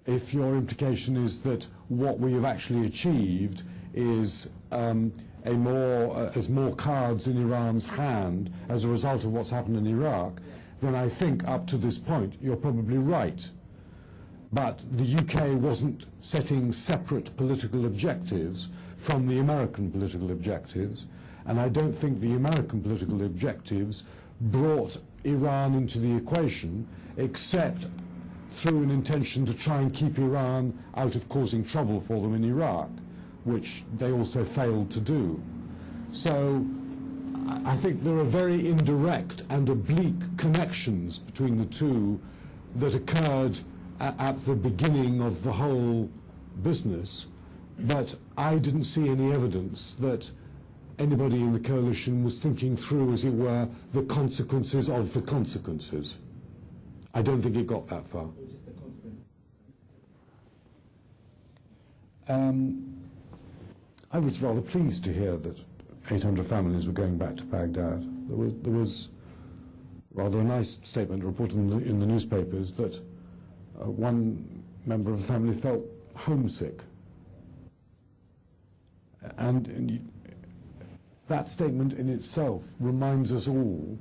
If your implication is that what we have actually achieved is more cards in Iran's hand as a result of what's happened in Iraq, then I think up to this point you're probably right. But the UK wasn't setting separate political objectives from the American political objectives, and I don't think the American political objectives brought Iran into the equation except through an intention to try and keep Iran out of causing trouble for them in Iraq, which they also failed to do. So I think there are very indirect and oblique connections between the two that occurred at the beginning of the whole business, but I didn't see any evidence that anybody in the coalition was thinking through, as it were, the consequences of the consequences. I don't think it got that far. I was rather pleased to hear that 800 families were going back to Baghdad. There was rather a nice statement reported in the newspapers that one member of the family felt homesick. And that statement in itself reminds us all,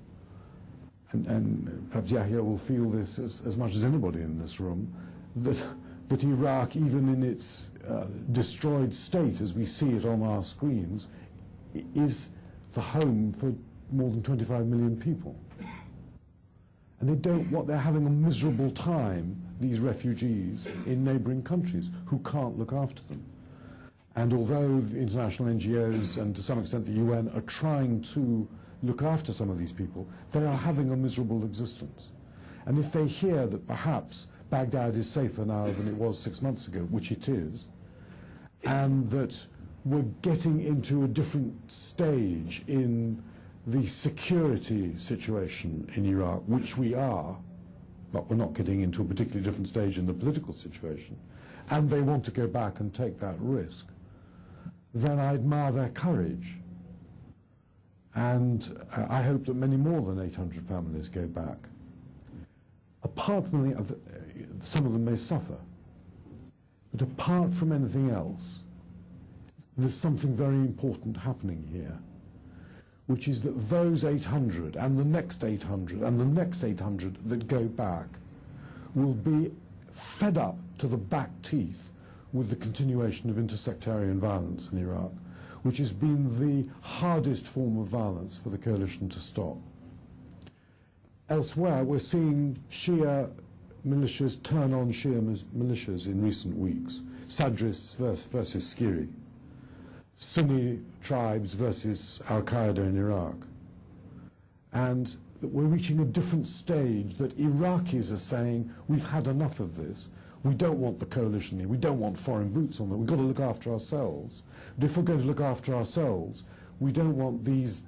and perhaps Yahia will feel this as much as anybody in this room, that Iraq, even in its destroyed state as we see it on our screens, is the home for more than 25 million people. And they're having a miserable time, these refugees, in neighbouring countries who can't look after them. And although the international NGOs and to some extent the UN are trying to look after some of these people, they are having a miserable existence. And if they hear that perhaps Baghdad is safer now than it was 6 months ago, which it is, and that we're getting into a different stage in the security situation in Iraq, which we are, but we're not getting into a particularly different stage in the political situation, and they want to go back and take that risk, then I admire their courage. And I hope that many more than 800 families go back. Apart from some of them may suffer, But apart from anything else, there's something very important happening here, which is that those 800 and the next 800 and the next 800 that go back will be fed up to the back teeth with the continuation of intersectarian violence in Iraq, which has been the hardest form of violence for the coalition to stop. Elsewhere, we're seeing Shia militias turn on Shia militias in recent weeks. Sadrists versus Skiri. Sunni tribes versus al-Qaeda in Iraq. And we're reaching a different stage that Iraqis are saying, we've had enough of this. We don't want the coalition here. We don't want foreign boots on there. We've got to look after ourselves. But if we're going to look after ourselves, we don't want these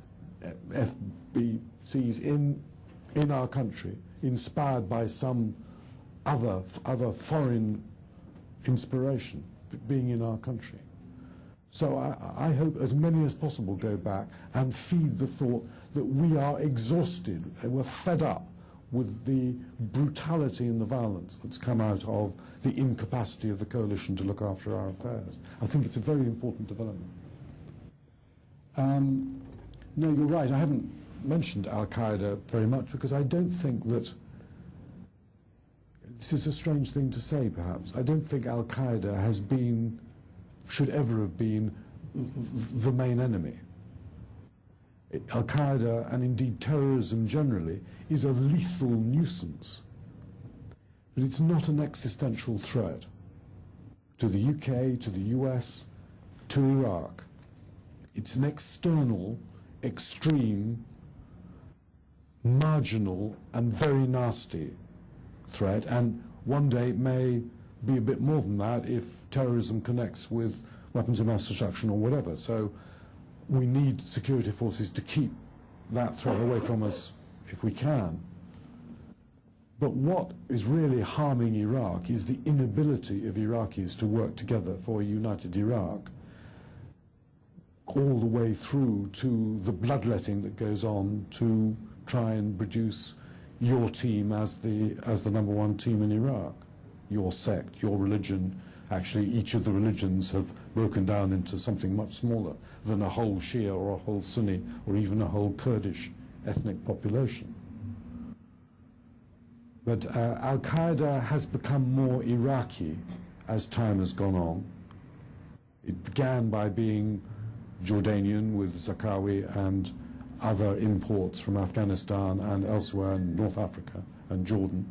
FBCs in our country, inspired by some other foreign inspiration, being in our country. So I hope as many as possible go back and feed the thought that we are exhausted and we're fed up with the brutality and the violence that's come out of the incapacity of the coalition to look after our affairs. I think it's a very important development. No, you're right. I haven't mentioned al-Qaeda very much because I don't think that, this is a strange thing to say perhaps, I don't think al-Qaeda has been, should ever have been, the main enemy. Al-Qaeda, and indeed terrorism generally, is a lethal nuisance. But it's not an existential threat to the UK, to the US, to Iraq. It's an external, extreme, marginal, and very nasty threat, and one day it may be a bit more than that if terrorism connects with weapons of mass destruction or whatever. So we need security forces to keep that threat away from us if we can. But what is really harming Iraq is the inability of Iraqis to work together for a united Iraq, all the way through to the bloodletting that goes on to try and produce your team as the #1 team in Iraq, your sect, your religion. Actually, each of the religions have broken down into something much smaller than a whole Shia or a whole Sunni or even a whole Kurdish ethnic population. But al-Qaeda has become more Iraqi as time has gone on. It began by being Jordanian with Zarqawi and other imports from Afghanistan and elsewhere in North Africa and Jordan.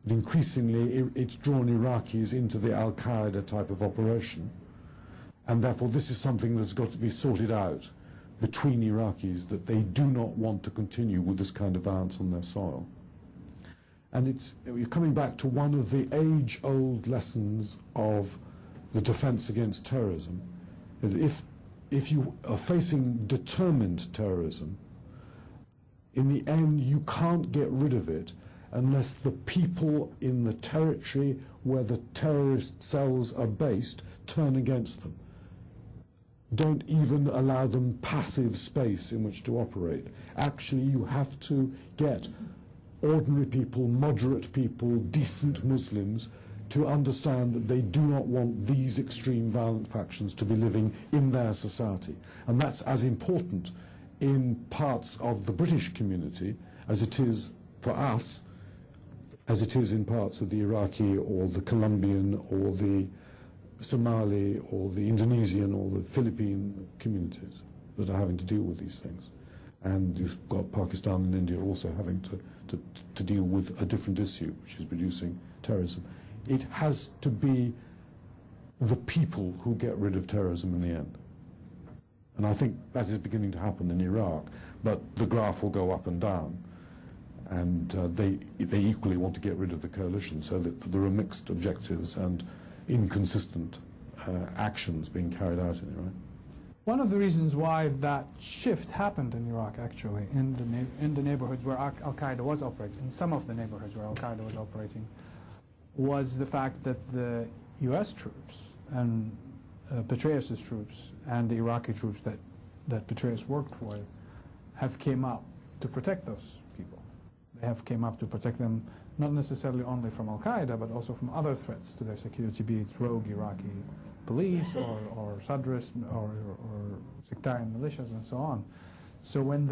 But increasingly, it's drawn Iraqis into the al-Qaeda type of operation, and therefore this is something that's got to be sorted out between Iraqis, that they do not want to continue with this kind of violence on their soil. And you're coming back to one of the age-old lessons of the defense against terrorism, that if you are facing determined terrorism, in the end you can't get rid of it unless the people in the territory where the terrorist cells are based turn against them. Don't even allow them passive space in which to operate. Actually, you have to get ordinary people, moderate people, decent Muslims to understand that they do not want these extreme violent factions to be living in their society. And that's as important in parts of the British community as it is for us, as it is in parts of the Iraqi or the Colombian or the Somali or the Indonesian or the Philippine communities that are having to deal with these things. And you've got Pakistan and India also having to deal with a different issue, which is producing terrorism. It has to be the people who get rid of terrorism in the end. And I think that is beginning to happen in Iraq, but the graph will go up and down. And they equally want to get rid of the coalition, so that there are mixed objectives and inconsistent actions being carried out in Iraq. One of the reasons why that shift happened in Iraq, actually, in the neighborhoods where al-Qaeda was operating, in some of the neighborhoods where al-Qaeda was operating, was the fact that the US troops and Petraeus' troops and the Iraqi troops that Petraeus worked for have came out to protect those people. They have came up to protect them not necessarily only from Al-Qaeda, but also from other threats to their security, be it rogue Iraqi police or Sadrists or sectarian militias and so on. So when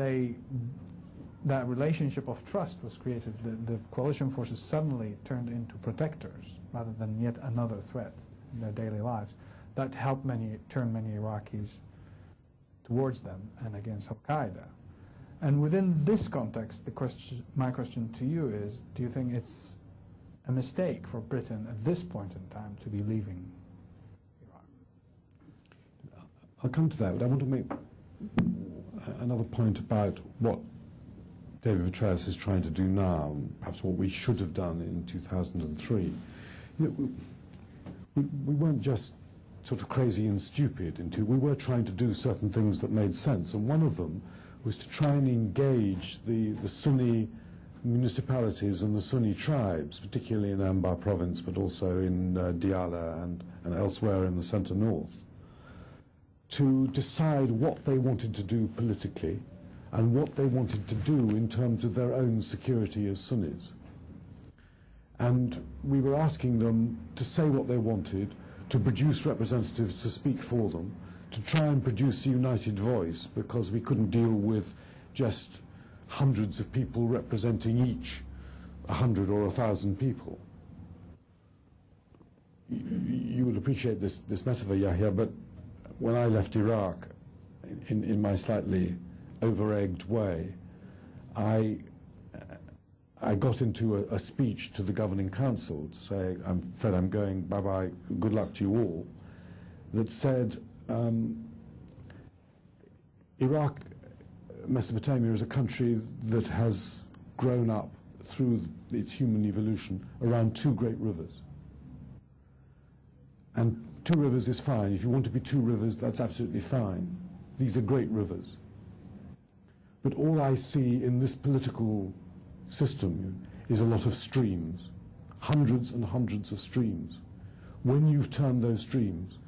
that relationship of trust was created, the coalition forces suddenly turned into protectors rather than yet another threat in their daily lives. That helped turn many Iraqis towards them and against Al-Qaeda. And within this context, my question to you is, do you think it's a mistake for Britain at this point in time to be leaving Iraq? I'll come to that, but I want to make another point about what David Petraeus is trying to do now, and perhaps what we should have done in 2003. We weren't just sort of crazy and stupid. We were trying to do certain things that made sense, and one of them was to try and engage the Sunni municipalities and the Sunni tribes, particularly in Anbar province, but also in Diyala and elsewhere in the centre north, to decide what they wanted to do politically and what they wanted to do in terms of their own security as Sunnis. And we were asking them to say what they wanted, to produce representatives to speak for them, to try and produce a united voice, because we couldn't deal with just hundreds of people representing each 100 or 1,000 people. You would appreciate this metaphor, Yahia, but when I left Iraq, in my slightly over-egged way, I got into a speech to the governing council to say, I'm afraid I'm going, bye-bye, good luck to you all, that said, Iraq, Mesopotamia, is a country that has grown up through its human evolution around two great rivers. And two rivers is fine. If you want to be two rivers, that's absolutely fine. These are great rivers. But all I see in this political system is a lot of streams, hundreds and hundreds of streams. When you've turned those streams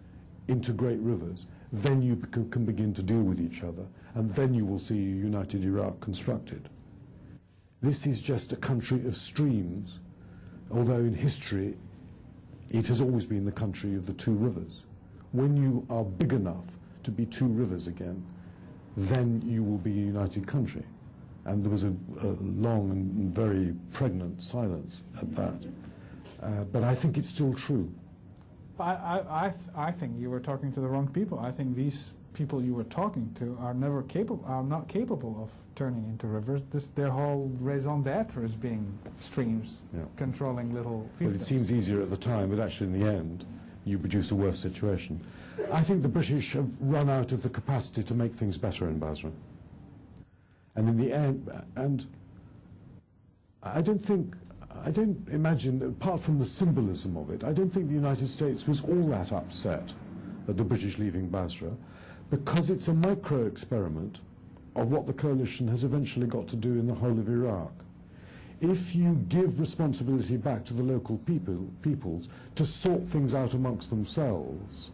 into great rivers, then you can begin to deal with each other, and then you will see a united Iraq constructed. This is just a country of streams, although in history it has always been the country of the two rivers. When you are big enough to be two rivers again, then you will be a united country. And there was a long and very pregnant silence at that. But I think it's still true. I think you were talking to the wrong people. I think these people you were talking to are not capable of turning into rivers. Their whole raison d'etre is being streams, controlling little fiefdoms. Well, it seems easier at the time, but actually in the end, you produce a worse situation. I think the British have run out of the capacity to make things better in Basra. And in the end, and I don't imagine, apart from the symbolism of it, I don't think the United States was all that upset at the British leaving Basra, because it's a micro-experiment of what the coalition has eventually got to do in the whole of Iraq. If you give responsibility back to the local peoples to sort things out amongst themselves,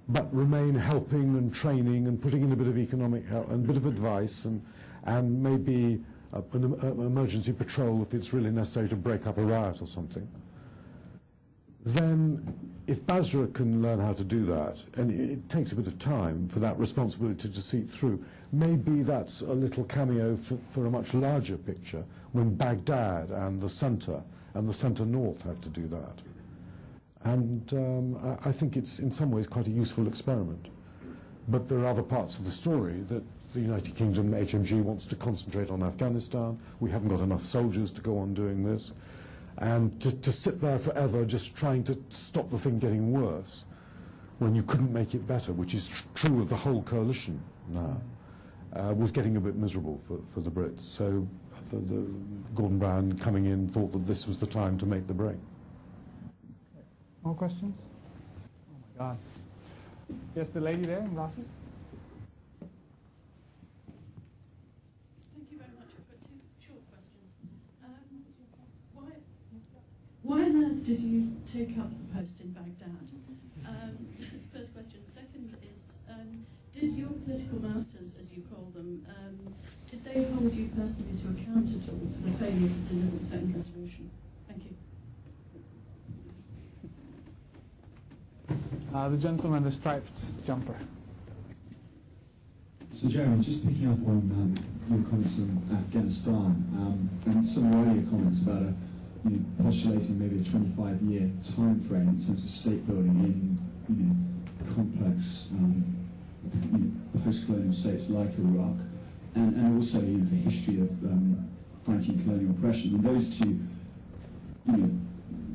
but remain helping and training and putting in a bit of economic help and a bit of advice and maybe an emergency patrol if it's really necessary to break up a riot or something, then if Basra can learn how to do that, and it takes a bit of time for that responsibility to seep through, maybe that's a little cameo for a much larger picture when Baghdad and the centre north have to do that. And I think it's in some ways quite a useful experiment. But there are other parts of the story that the United Kingdom, HMG, wants to concentrate on Afghanistan. We haven't got enough soldiers to go on doing this. And to sit there forever just trying to stop the thing getting worse when you couldn't make it better, which is true of the whole coalition now, was getting a bit miserable for the Brits. So the Gordon Brown coming in thought that this was the time to make the break. More questions? Oh my God. Yes, the lady there in glasses. Thank you very much. I've got two short questions. Why on earth did you take up the post in Baghdad? That's the first question. Second is, did your political masters, as you call them, Did they hold you personally to account at all for the failure to deliver the second resolution? Thank you. The gentleman in the striped jumper. So Jeremy, just picking up on your comments on Afghanistan and some of your earlier comments about postulating maybe a 25-year time frame in terms of state building in complex post-colonial states like Iraq, and also the history of fighting colonial oppression. And those two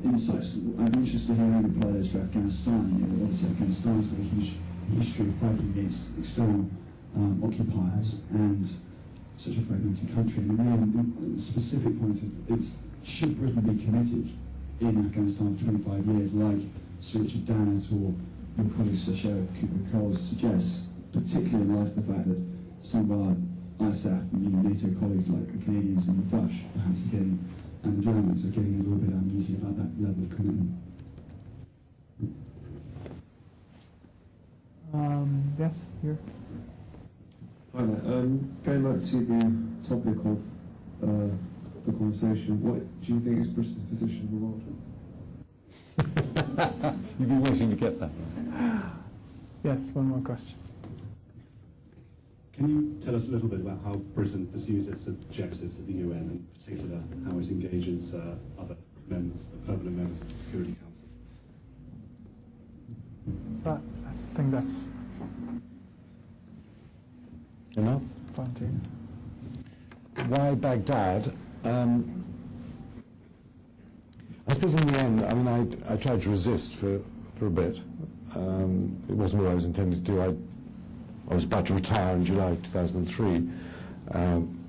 insights, I'm interested to hear how you apply those to Afghanistan. Obviously Afghanistan's got a huge history of fighting against external occupiers and such a fragmented country. And really, the specific point is, should Britain be committed in Afghanistan for 25 years, like Sir Richard Dannett or your colleague Sir Sherwood Cooper-Coles suggests, particularly in light of the fact that some of our ISAF and NATO colleagues like the Canadians and the Dutch perhaps are getting, and the Germans are getting a little bit uneasy about that level of commitment. Yes, here. Hi there. Going back to the topic of the conversation, what do you think is Britain's position in the world? You've been waiting to get that. Yes, one more question. Can you tell us a little bit about how Britain pursues its objectives at the UN, and in particular how it engages other members, permanent members of the Security Council? So I think that's Enough? fine to you. Why Baghdad? I suppose in the end, I mean, I tried to resist for a bit. It wasn't what I was intending to do. I was about to retire in July 2003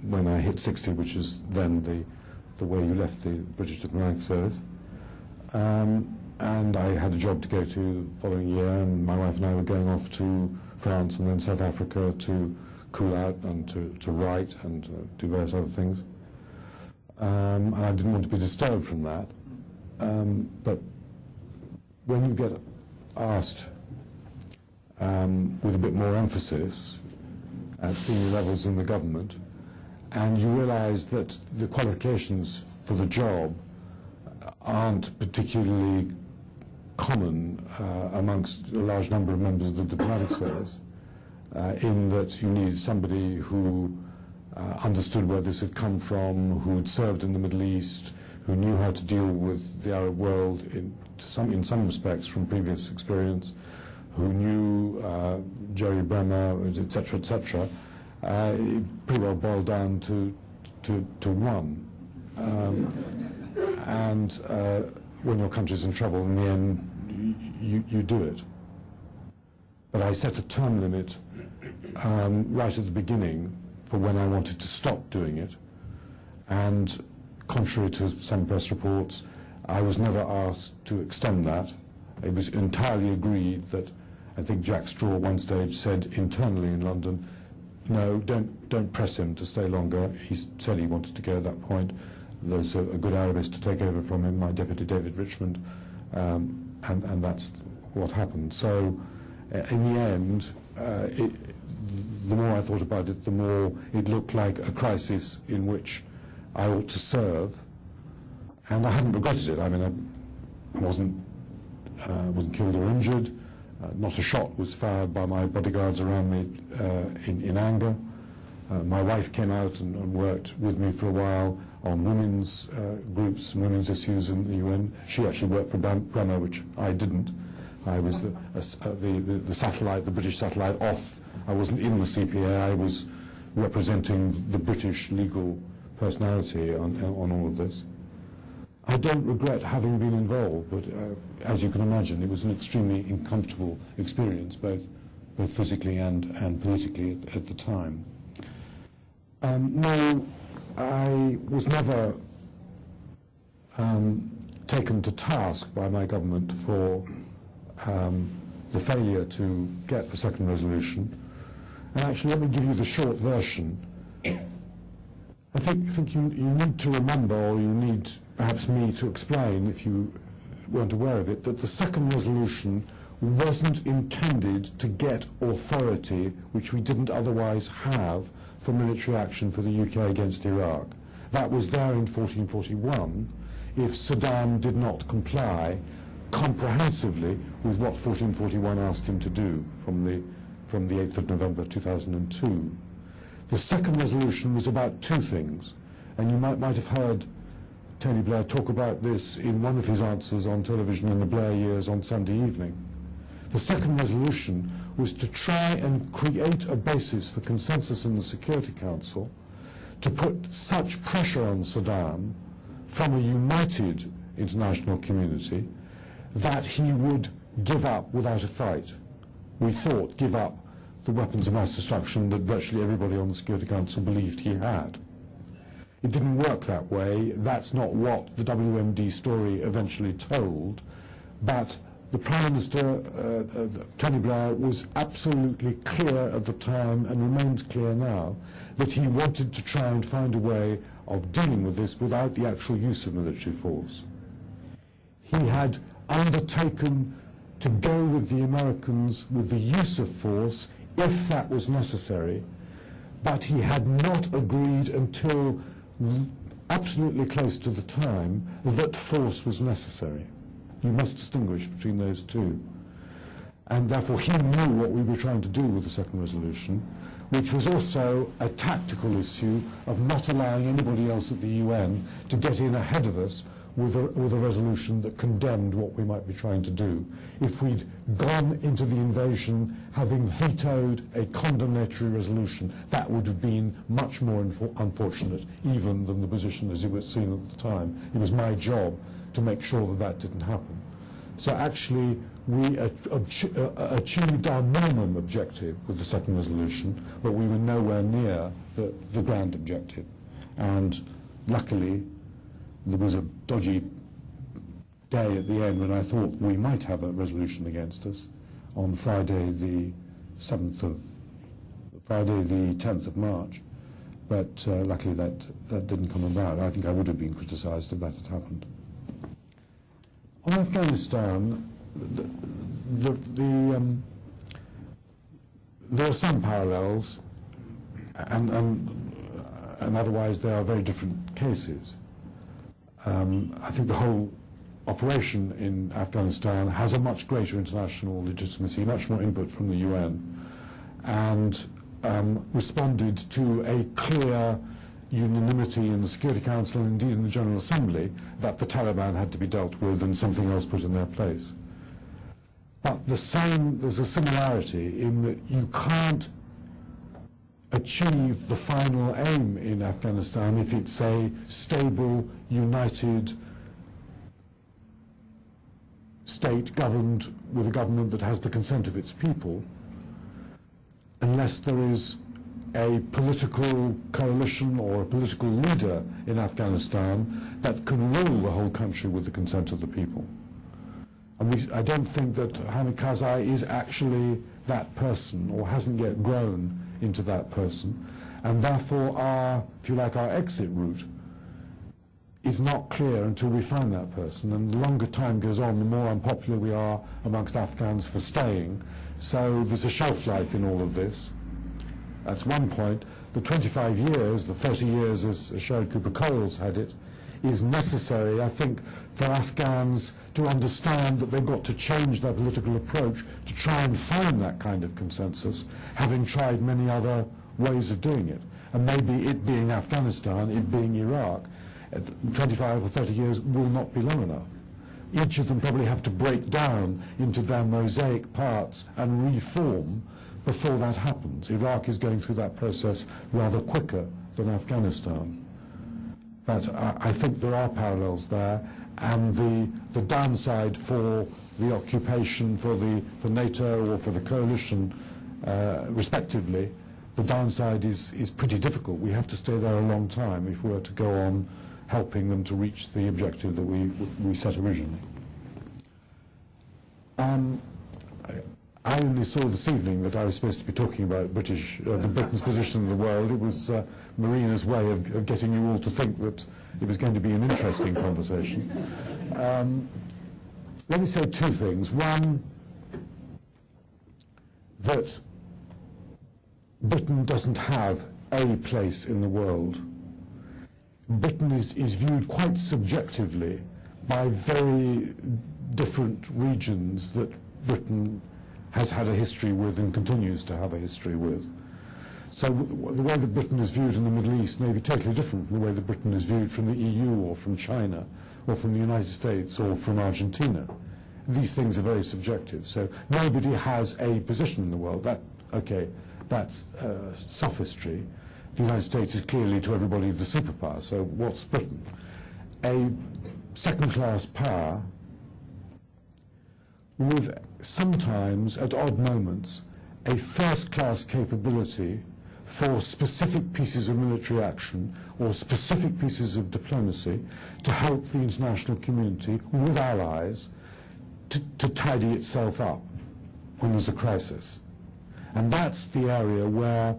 when I hit 60, which is then the way you left the British diplomatic service. And I had a job to go to the following year, and my wife and I were going off to France and then South Africa to cool out and to write and do various other things. And I didn't want to be disturbed from that. But when you get asked with a bit more emphasis at senior levels in the government, and you realise that the qualifications for the job aren't particularly common amongst a large number of members of the diplomatic service, in that you need somebody who understood where this had come from, who had served in the Middle East, who knew how to deal with the Arab world in some respects from previous experience, who knew Jerry Bremer, etc., etc. It pretty well boiled down to one. And when your country's in trouble, in the end, you do it. But I set a term limit right at the beginning for when I wanted to stop doing it. And contrary to some press reports, I was never asked to extend that. It was entirely agreed that, I think Jack Straw at one stage said internally in London, no, don't press him to stay longer. He said he wanted to go at that point. There's a good Arabist to take over from him, my deputy David Richmond, and that's what happened. So in the end, the more I thought about it, the more it looked like a crisis in which I ought to serve, and I hadn't regretted it. I mean, I wasn't killed or injured. Not a shot was fired by my bodyguards around me in anger. My wife came out and worked with me for a while on women's groups and women's issues in the UN. She actually worked for Bremer, which I didn't. I was the satellite, the British satellite off. I wasn't in the CPA. I was representing the British legal personality on all of this. I don't regret having been involved, but as you can imagine, it was an extremely uncomfortable experience, both physically and politically at the time. No, I was never taken to task by my government for the failure to get the second resolution. And actually, let me give you the short version. I think you need to remember, or you need perhaps me to explain, if you weren't aware of it, that the second resolution wasn't intended to get authority which we didn't otherwise have for military action for the UK against Iraq. That was there in 1441 if Saddam did not comply comprehensively with what 1441 asked him to do from the 8th of November 2002. The second resolution was about two things, and you might have heard Tony Blair talk about this in one of his answers on television in the Blair years on Sunday evening. The second resolution was to try and create a basis for consensus in the Security Council to put such pressure on Saddam from a united international community that he would give up without a fight. We thought give up the weapons of mass destruction that virtually everybody on the Security Council believed he had. It didn't work that way. That's not what the WMD story eventually told, but the Prime Minister, Tony Blair, was absolutely clear at the time and remains clear now that he wanted to try and find a way of dealing with this without the actual use of military force. He had undertaken to go with the Americans with the use of force if that was necessary, but he had not agreed until absolutely close to the time that force was necessary. You must distinguish between those two. And therefore he knew what we were trying to do with the second resolution, which was also a tactical issue of not allowing anybody else at the UN to get in ahead of us with a resolution that condemned what we might be trying to do. If we'd gone into the invasion having vetoed a condemnatory resolution, that would have been much more unfortunate even than the position as it was seen at the time. It was my job to make sure that that didn't happen. So actually we achieved our minimum objective with the second resolution, but we were nowhere near the grand objective. And luckily there was a dodgy day at the end when I thought we might have a resolution against us on Friday the 10th of March, but luckily that didn't come about. I think I would have been criticised if that had happened. On Afghanistan, there are some parallels, and otherwise they are very different cases. I think the whole operation in Afghanistan has a much greater international legitimacy, much more input from the UN, and responded to a clear unanimity in the Security Council and indeed in the General Assembly that the Taliban had to be dealt with and something else put in their place. But there's a similarity in that you can't achieve the final aim in Afghanistan if it's a stable, united state governed with a government that has the consent of its people, unless there is a political coalition or a political leader in Afghanistan that can rule the whole country with the consent of the people. And I don't think that Hamid Karzai is actually that person, or hasn't yet grown into that person, and therefore our exit route is not clear until we find that person. And the longer time goes on, the more unpopular we are amongst Afghans for staying. So there's a shelf life in all of this. That's one point. The 25 years, the 30 years as Sherrod Cooper-Coles had it, is necessary, I think, for Afghans to understand that they've got to change their political approach to try and find that kind of consensus, having tried many other ways of doing it. And maybe it being Afghanistan, it being Iraq, 25 or 30 years will not be long enough. Each of them probably have to break down into their mosaic parts and reform before that happens. Iraq is going through that process rather quicker than Afghanistan. But I think there are parallels there, and the downside for the occupation, for NATO or for the coalition, respectively, the downside is pretty difficult. We have to stay there a long time if we were to go on helping them to reach the objective that we set originally. I only saw this evening that I was supposed to be talking about Britain's position in the world. It was Marina's way of getting you all to think that it was going to be an interesting conversation. Let me say two things. One, that Britain doesn't have a place in the world. Britain is viewed quite subjectively by very different regions that Britain has had a history with and continues to have a history with. So the way that Britain is viewed in the Middle East may be totally different from the way that Britain is viewed from the EU or from China or from the United States or from Argentina. These things are very subjective. So nobody has a position in the world. That's sophistry. The United States is clearly to everybody the superpower. So what's Britain? A second-class power with sometimes, at odd moments, a first-class capability for specific pieces of military action or specific pieces of diplomacy to help the international community with allies to tidy itself up when there's a crisis. And that's the area where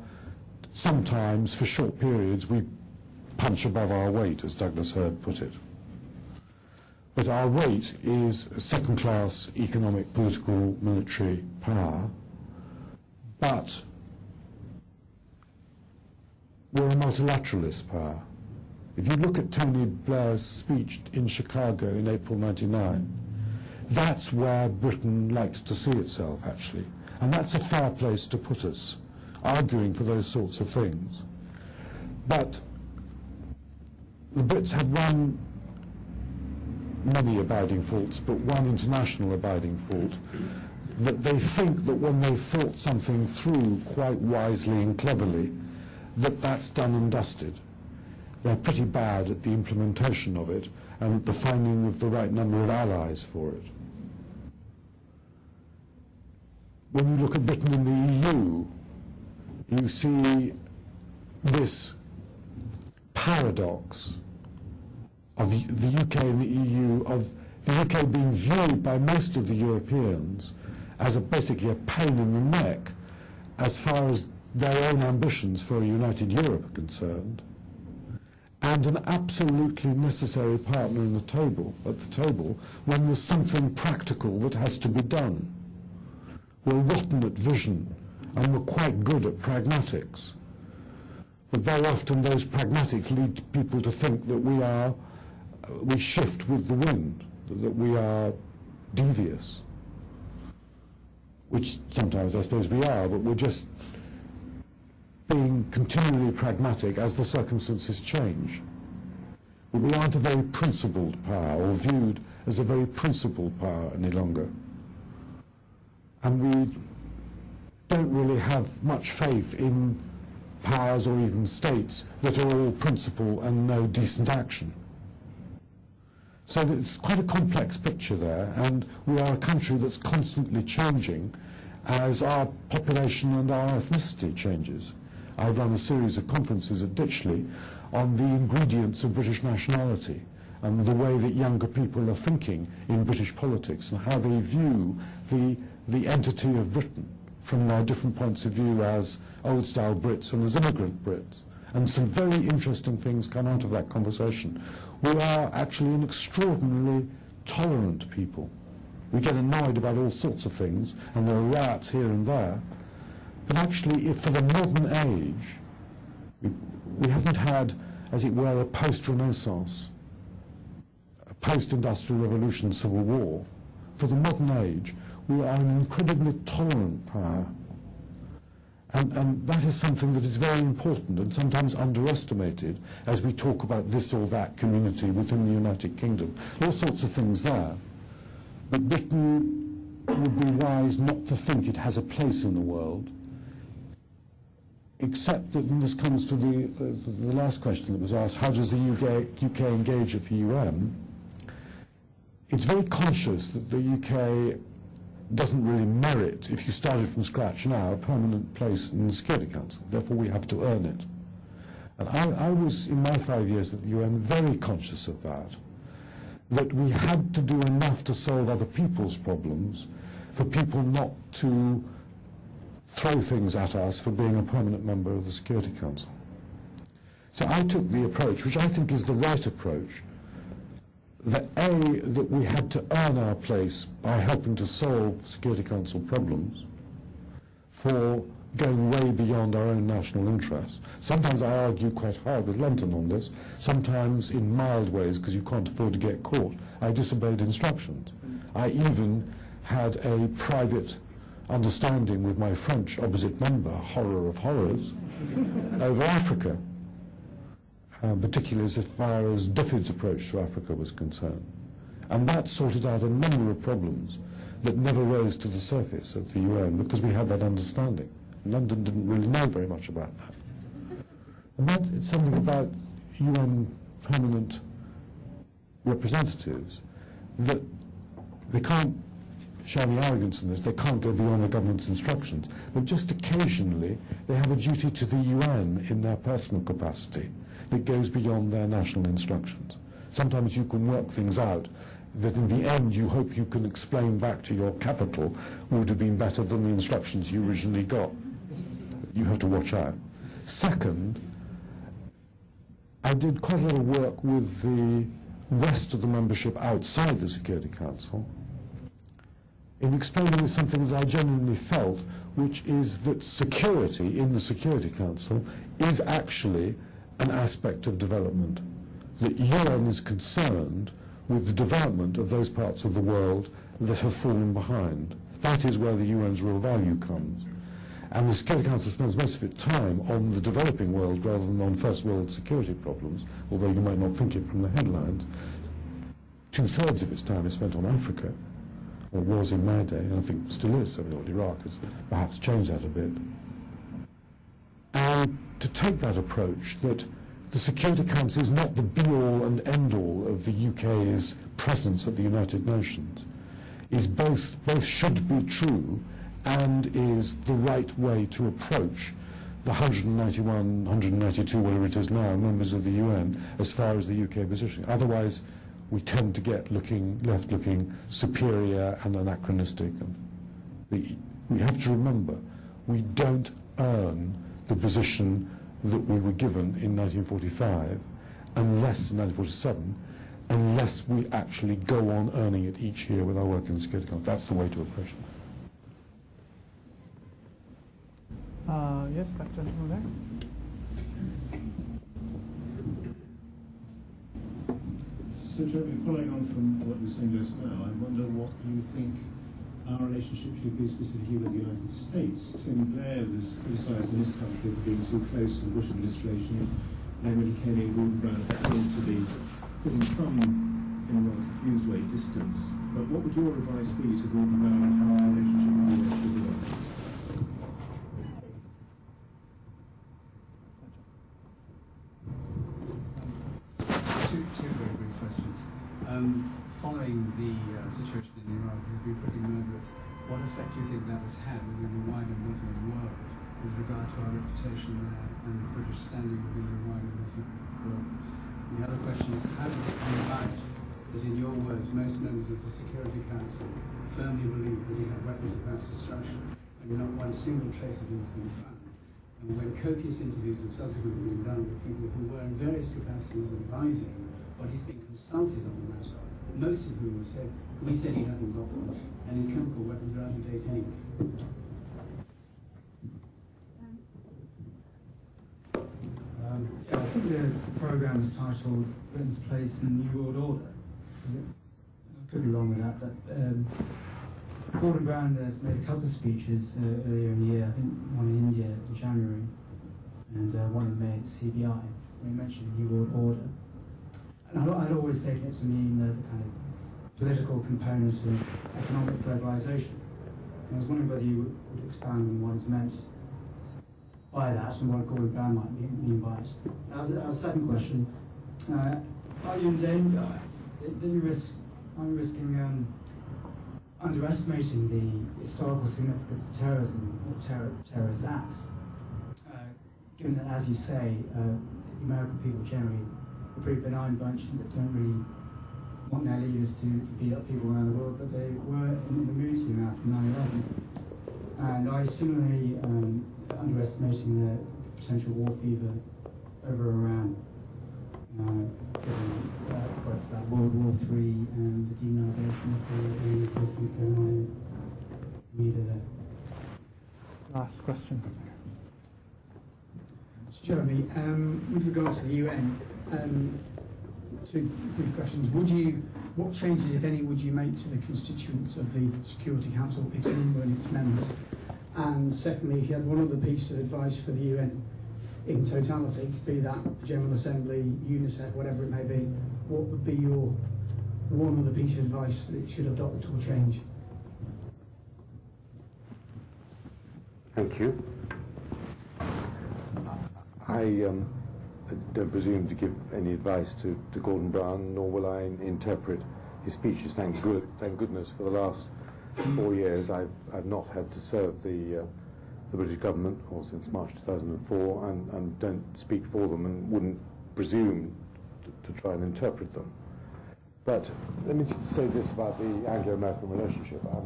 sometimes, for short periods, we punch above our weight, as Douglas Hurd put it. But our weight is second-class economic, political, military power, but we're a multilateralist power. If you look at Tony Blair's speech in Chicago in April '99, that's where Britain likes to see itself, actually. And that's a fair place to put us, arguing for those sorts of things. But the Brits have many abiding faults, but one international abiding fault, that they think that when they've thought something through quite wisely and cleverly, that's done and dusted. They're pretty bad at the implementation of it and at the finding of the right number of allies for it. When you look at Britain in the EU, you see this paradox of the UK and the EU, of the UK being viewed by most of the Europeans as basically a pain in the neck as far as their own ambitions for a united Europe are concerned, and an absolutely necessary partner at the table when there's something practical that has to be done. We're rotten at vision and we're quite good at pragmatics. But very often those pragmatics lead people to think that we shift with the wind, that we are devious, which sometimes I suppose we are, but we're just being continually pragmatic as the circumstances change. But we aren't a very principled power, or viewed as a very principled power any longer. And we don't really have much faith in powers or even states that are all principle and no decent action. So it's quite a complex picture there, and we are a country that's constantly changing as our population and our ethnicity changes. I've run a series of conferences at Ditchley on the ingredients of British nationality and the way that younger people are thinking in British politics and how they view the entity of Britain from their different points of view as old-style Brits and as immigrant Brits. And some very interesting things come out of that conversation. We are actually an extraordinarily tolerant people. We get annoyed about all sorts of things, and there are riots here and there. But actually, if for the modern age, we haven't had, as it were, a post-Renaissance, a post-industrial revolution, civil war. For the modern age, we are an incredibly tolerant power. And that is something that is very important and sometimes underestimated as we talk about this or that community within the United Kingdom. All sorts of things there. But Britain would be wise not to think it has a place in the world, except that, and this comes to the last question that was asked, how does the UK engage at the UN? It's very conscious that the UK doesn't really merit, if you started from scratch now, a permanent place in the Security Council. Therefore, we have to earn it. And I was, in my 5 years at the UN, very conscious of that we had to do enough to solve other people's problems for people not to throw things at us for being a permanent member of the Security Council. So I took the approach, which I think is the right approach, that we had to earn our place by helping to solve Security Council problems. for going way beyond our own national interests. Sometimes I argue quite hard with London on this, sometimes in mild ways because you can't afford to get caught. I disobeyed instructions. I even had a private understanding with my French opposite number, horror of horrors, over Africa, particularly as far as Duffy's approach to Africa was concerned. And that sorted out a number of problems that never rose to the surface at the UN because we had that understanding. London didn't really know very much about that. And that is something about UN permanent representatives, that they can't show any arrogance in this, they can't go beyond the government's instructions, but just occasionally they have a duty to the UN in their personal capacity that goes beyond their national instructions. Sometimes you can work things out that in the end you hope you can explain back to your capital would have been better than the instructions you originally got. You have to watch out. Second, I did quite a lot of work with the rest of the membership outside the Security Council in explaining something that I genuinely felt, which is that security in the Security Council is actually an aspect of development. The UN is concerned with the development of those parts of the world that have fallen behind. That is where the UN's real value comes. And the Security Council spends most of its time on the developing world rather than on first world security problems, although you might not think it from the headlines. 2/3 of its time is spent on Africa, or was in my day, and I think still is. I mean, Iraq has perhaps changed that a bit. And to take that approach that the Security Council is not the be-all and end-all of the UK's presence at the United Nations, is both should be true and is the right way to approach the 191, 192, whatever it is now, members of the UN as far as the UK position. Otherwise, we tend to get left-looking superior and anachronistic. And we have to remember, we don't earn the position that we were given in 1945, unless, in 1947, unless we actually go on earning it each year with our work in the Security Council. That's the way to approach it. Yes, that gentleman there. So, Jeremy, following on from what you were saying just now, I wonder what you think our relationship should be specifically with the United States. Tony Blair was criticised in this country for being too close to the Bush administration. Emily Kenny and Gordon Brown appear to be putting some, in a rather confused way, distance. But what would your advice be to Gordon Brown on how our relationship with the US should develop? Two very brief questions. Following the situation in Iraq, has been pretty murderous. What effect do you think that has had within the wider Muslim world with regard to our reputation there and British standing within the wider Muslim world? The other question is, how does it come about that, in your words, most members of the Security Council firmly believe that he had weapons of mass destruction and not one single trace of them has been found? And when copious interviews have subsequently been done with people who were in various capacities advising what he's been consulted on the matter, most of whom have said, we said he hasn't got one, and his chemical weapons are out of date anyway. I think the programme is titled Britain's Place in the New World Order. I could be wrong with that, but Gordon Brown has made a couple of speeches earlier in the year, I think one in India in January, and one in May at CBI, where he mentioned the New World Order. And I'd always taken it to mean the kind of political component of economic globalisation. And I was wondering whether you would expand on what is meant by that and what Gordon Brown might mean by it. Our second question, are you in danger, are you risking underestimating the historical significance of terrorism or terrorist acts, given that, as you say, the American people generally a pretty benign bunch that don't really want their leaders to beat up people around the world, but they were in the mood to after 9/11. And I similarly underestimating the potential war fever over Iran, given reports about World War III and the demonisation of the President Iran leader there. Last question. So Jeremy, with regard to the UN, two brief questions. What changes, if any, would you make to the constituents of the Security Council, its number and its members? And secondly, if you had one other piece of advice for the UN in totality, be that General Assembly, UNICEF, whatever it may be, what would be your one other piece of advice that it should adopt or change? Thank you. I don't presume to give any advice to Gordon Brown, nor will I interpret his speeches. Thank goodness for the last 4 years I've not had to serve the British government, or since March 2004, and don't speak for them and wouldn't presume to try and interpret them. But let me just say this about the Anglo-American relationship. I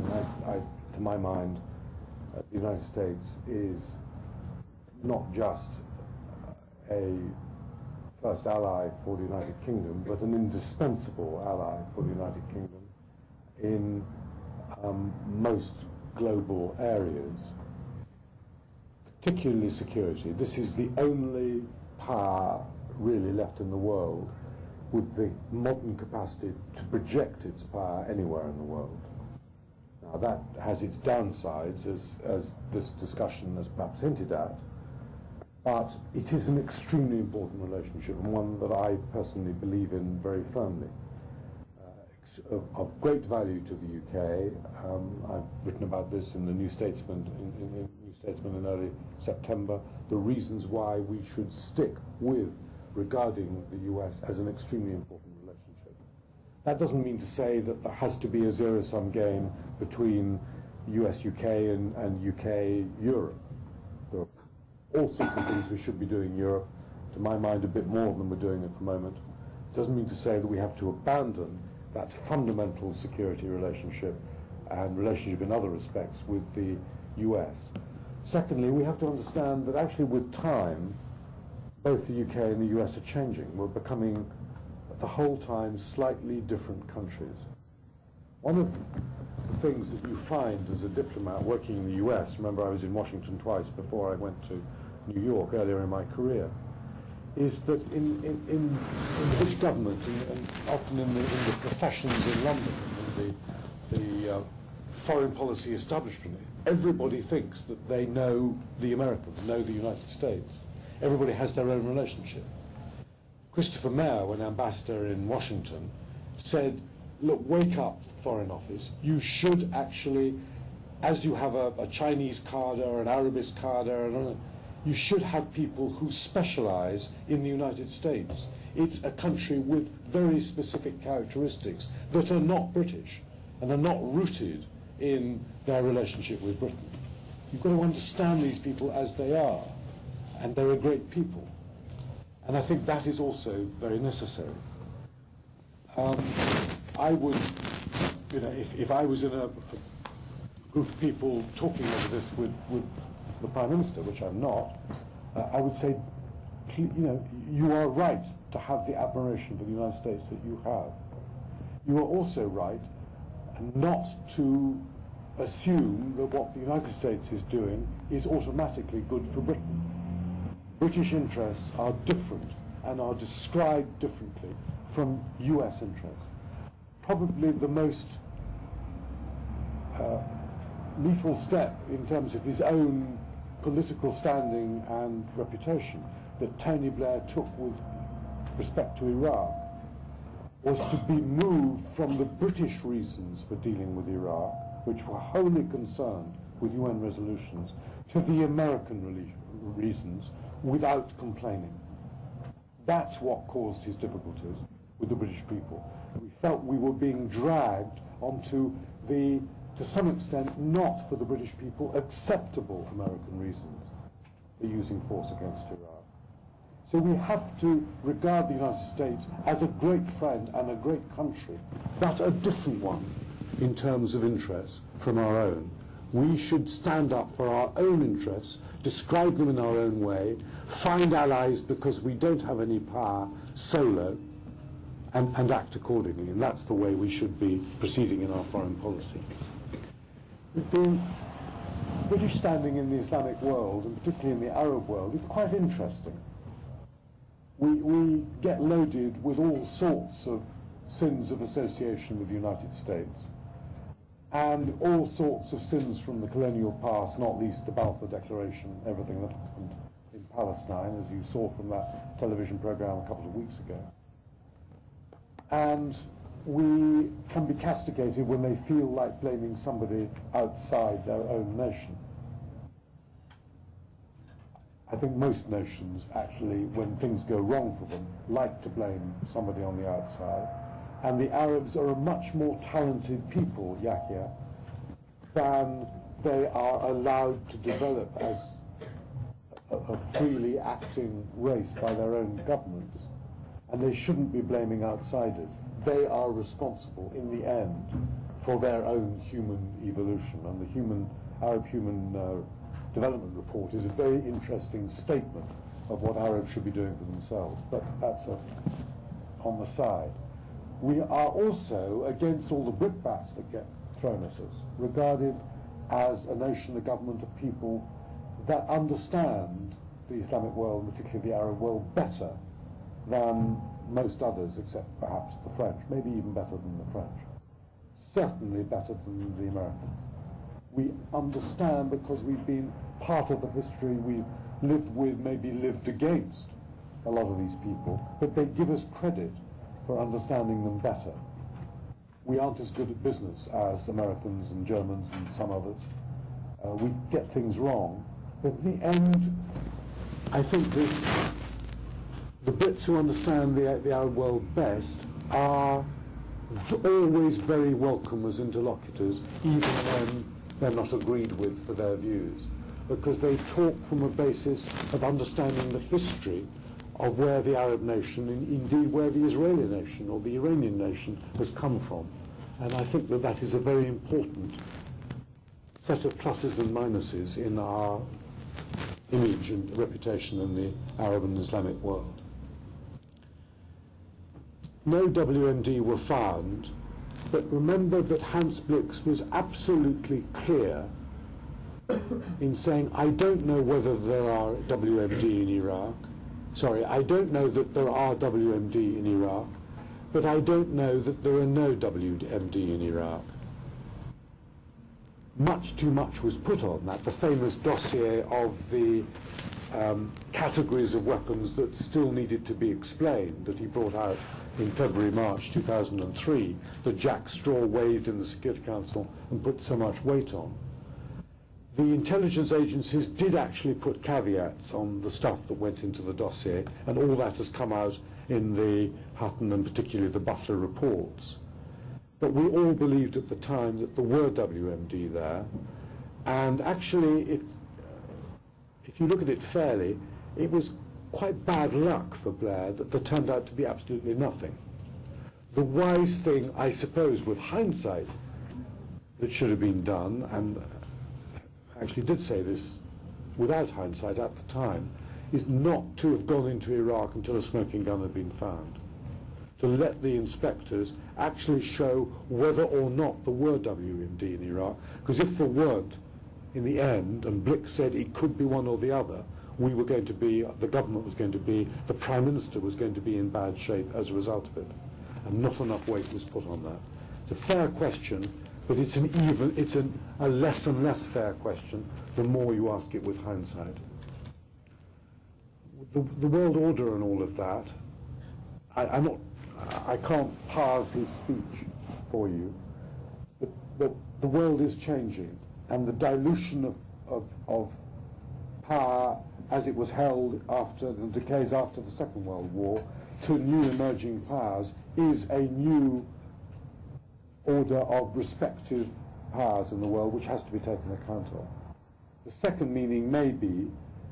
mean, to my mind, the United States is not just a first ally for the United Kingdom, but an indispensable ally for the United Kingdom in most global areas, particularly security. This is the only power really left in the world with the modern capacity to project its power anywhere in the world. Now that has its downsides, as this discussion has perhaps hinted at, but it is an extremely important relationship, and one that I personally believe in very firmly. Of great value to the UK. I've written about this in the New Statesman in early September, the reasons why we should stick with regarding the US as an extremely important relationship. That doesn't mean to say that there has to be a zero-sum game between US-UK and UK-Europe. There are all sorts of things we should be doing in Europe, to my mind a bit more than we're doing at the moment. It doesn't mean to say that we have to abandon that fundamental security relationship and relationship in other respects with the US. Secondly, we have to understand that actually with time, both the UK and the US are changing. We're becoming, the whole time, slightly different countries. One of the things that you find as a diplomat working in the US, remember I was in Washington twice before I went to New York earlier in my career, is that in the British government, and often in the professions in London, in the foreign policy establishment, everybody thinks that they know the Americans, know the United States. Everybody has their own relationship. Christopher Mayer, when ambassador in Washington, said, look, wake up, Foreign Office. You should actually, as you have a Chinese cadre, an Arabist cadre, you should have people who specialize in the United States. It's a country with very specific characteristics that are not British and are not rooted in their relationship with Britain. You've got to understand these people as they are, and they're a great people. And I think that is also very necessary. I would, if I was in a group of people talking over this with the Prime Minister, which I'm not, I would say, you are right to have the admiration for the United States that you have. You are also right not to assume that what the United States is doing is automatically good for Britain. British interests are different and are described differently from US interests. Probably the most lethal step in terms of his own political standing and reputation that Tony Blair took with respect to Iraq was to be moved from the British reasons for dealing with Iraq, which were wholly concerned with UN resolutions, to the American reasons without complaining. That's what caused his difficulties with the British people. We felt we were being dragged onto the, to some extent, not for the British people, acceptable American reasons for using force against Iraq. So we have to regard the United States as a great friend and a great country, but a different one in terms of interests from our own. We should stand up for our own interests, describe them in our own way, find allies because we don't have any power solo, and act accordingly. And that's the way we should be proceeding in our foreign policy. The British standing in the Islamic world, and particularly in the Arab world, is quite interesting. We get loaded with all sorts of sins of association with the United States, and all sorts of sins from the colonial past, not least the Balfour Declaration, everything that happened in Palestine, as you saw from that television program a couple of weeks ago. And we can be castigated when they feel like blaming somebody outside their own nation. I think most nations, actually, when things go wrong for them, like to blame somebody on the outside. And the Arabs are a much more talented people, Yahia, than they are allowed to develop as a freely acting race by their own governments. And they shouldn't be blaming outsiders. They are responsible, in the end, for their own human evolution. And the Arab Human Development Report is a very interesting statement of what Arabs should be doing for themselves. But that's on the side. We are also, against all the brickbats that get thrown at us, regarded as a nation, a government of people that understand the Islamic world, particularly the Arab world, better than most others, except perhaps the French, maybe even better than the French, certainly better than the Americans. We understand because we've been part of the history, we've lived with, maybe lived against a lot of these people, but they give us credit for understanding them better. We aren't as good at business as Americans and Germans and some others. We get things wrong, but in the end, I think that the Brits who understand the Arab world best are always very welcome as interlocutors, even when they're not agreed with for their views, because they talk from a basis of understanding the history of where the Arab nation, indeed where the Israeli nation or the Iranian nation has come from. And I think that that is a very important set of pluses and minuses in our image and reputation in the Arab and Islamic world. No WMD were found, but remember that Hans Blix was absolutely clear in saying, I don't know whether there are WMD in Iraq. Sorry, I don't know that there are WMD in Iraq, but I don't know that there are no WMD in Iraq. Much too much was put on that. The famous dossier of the categories of weapons that still needed to be explained that he brought out in February, March 2003, that Jack Straw waved in the Security Council and put so much weight on. The intelligence agencies did actually put caveats on the stuff that went into the dossier, and all that has come out in the Hutton and particularly the Butler reports. But we all believed at the time that there were WMD there, and actually, if you look at it fairly, it was quite bad luck for Blair that there turned out to be absolutely nothing. The wise thing, I suppose, with hindsight, that should have been done, and I actually did say this without hindsight at the time, is not to have gone into Iraq until a smoking gun had been found. To let the inspectors actually show whether or not there were WMD in Iraq, because if there weren't, in the end, and Blix said it could be one or the other, we were going to be, the government was going to be, the Prime Minister was going to be in bad shape as a result of it. And not enough weight was put on that. It's a fair question, but it's a less and less fair question the more you ask it with hindsight. The world order and all of that, I can't parse his speech for you, but the world is changing, and the dilution of power as it was held after the decades after the Second World War to new emerging powers is a new order of respective powers in the world which has to be taken account of. The second meaning may be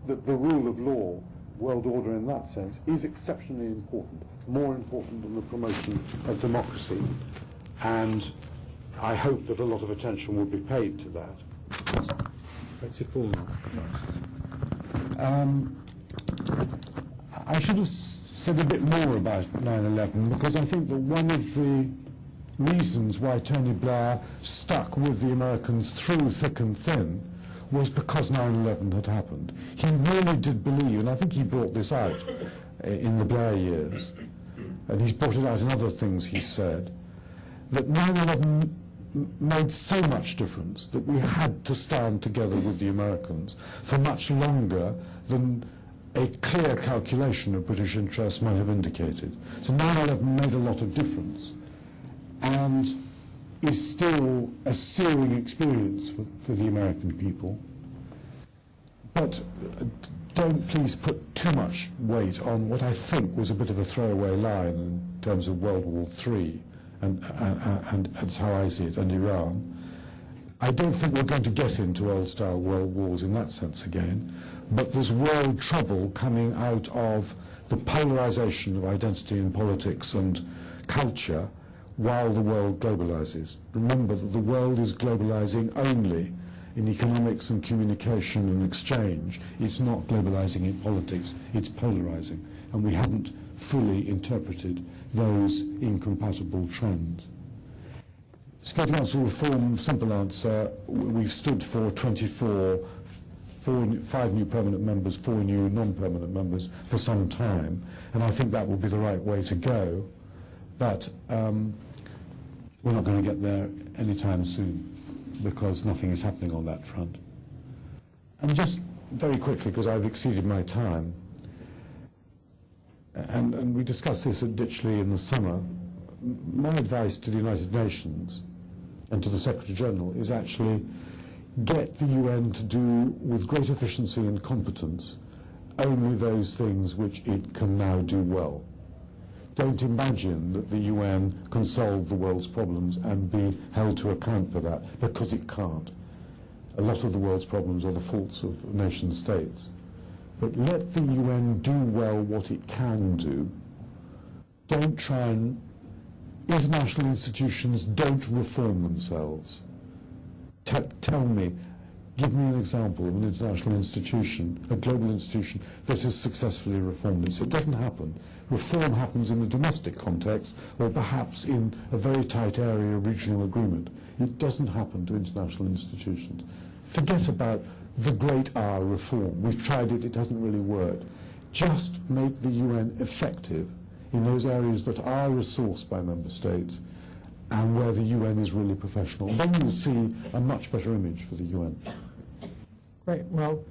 that the rule of law, world order in that sense, is exceptionally important, more important than the promotion of democracy, and I hope that a lot of attention will be paid to that. That's it full now. I should have said a bit more about 9/11, because I think that one of the reasons why Tony Blair stuck with the Americans through thick and thin was because 9/11 had happened. He really did believe, and I think he brought this out in the Blair years, and he's brought it out in other things he said, that 9/11 made so much difference that we had to stand together with the Americans for much longer than a clear calculation of British interests might have indicated. So 9/11 made a lot of difference, and is still a searing experience for the American people. But don't please put too much weight on what I think was a bit of a throwaway line in terms of World War III, and that's how I see it, and Iran. I don't think we're going to get into old-style world wars in that sense again, but there's world trouble coming out of the polarization of identity in politics and culture while the world globalizes. Remember that the world is globalizing only in economics and communication and exchange. It's not globalizing in politics, it's polarizing, and we haven't fully interpreted those incompatible trends. State Council reform, simple answer, we've stood for 5 new permanent members, 4 new non-permanent members for some time, and I think that will be the right way to go, but we're not going to get there anytime soon because nothing is happening on that front. And just very quickly, because I've exceeded my time, and we discussed this at Ditchley in the summer, my advice to the United Nations and to the Secretary-General is actually get the UN to do with great efficiency and competence only those things which it can now do well. Don't imagine that the UN can solve the world's problems and be held to account for that, because it can't. A lot of the world's problems are the faults of nation states. But let the UN do well what it can do. Don't try and... International institutions don't reform themselves. Tell me, give me an example of an international institution, a global institution, that has successfully reformed it. It doesn't happen. Reform happens in the domestic context, or perhaps in a very tight area of regional agreement. It doesn't happen to international institutions. Forget about the great R reform. We've tried it, it hasn't really worked. Just make the UN effective in those areas that are resourced by member states and where the UN is really professional. Then you'll see a much better image for the UN. Great. Well,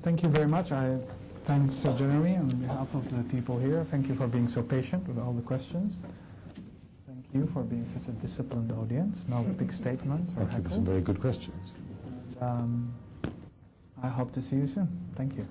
thank you very much. I thank Jeremy on behalf of the people here. Thank you for being so patient with all the questions. Thank you for being such a disciplined audience. No big statements or Thank you for some very good questions. I hope to see you soon. Thank you.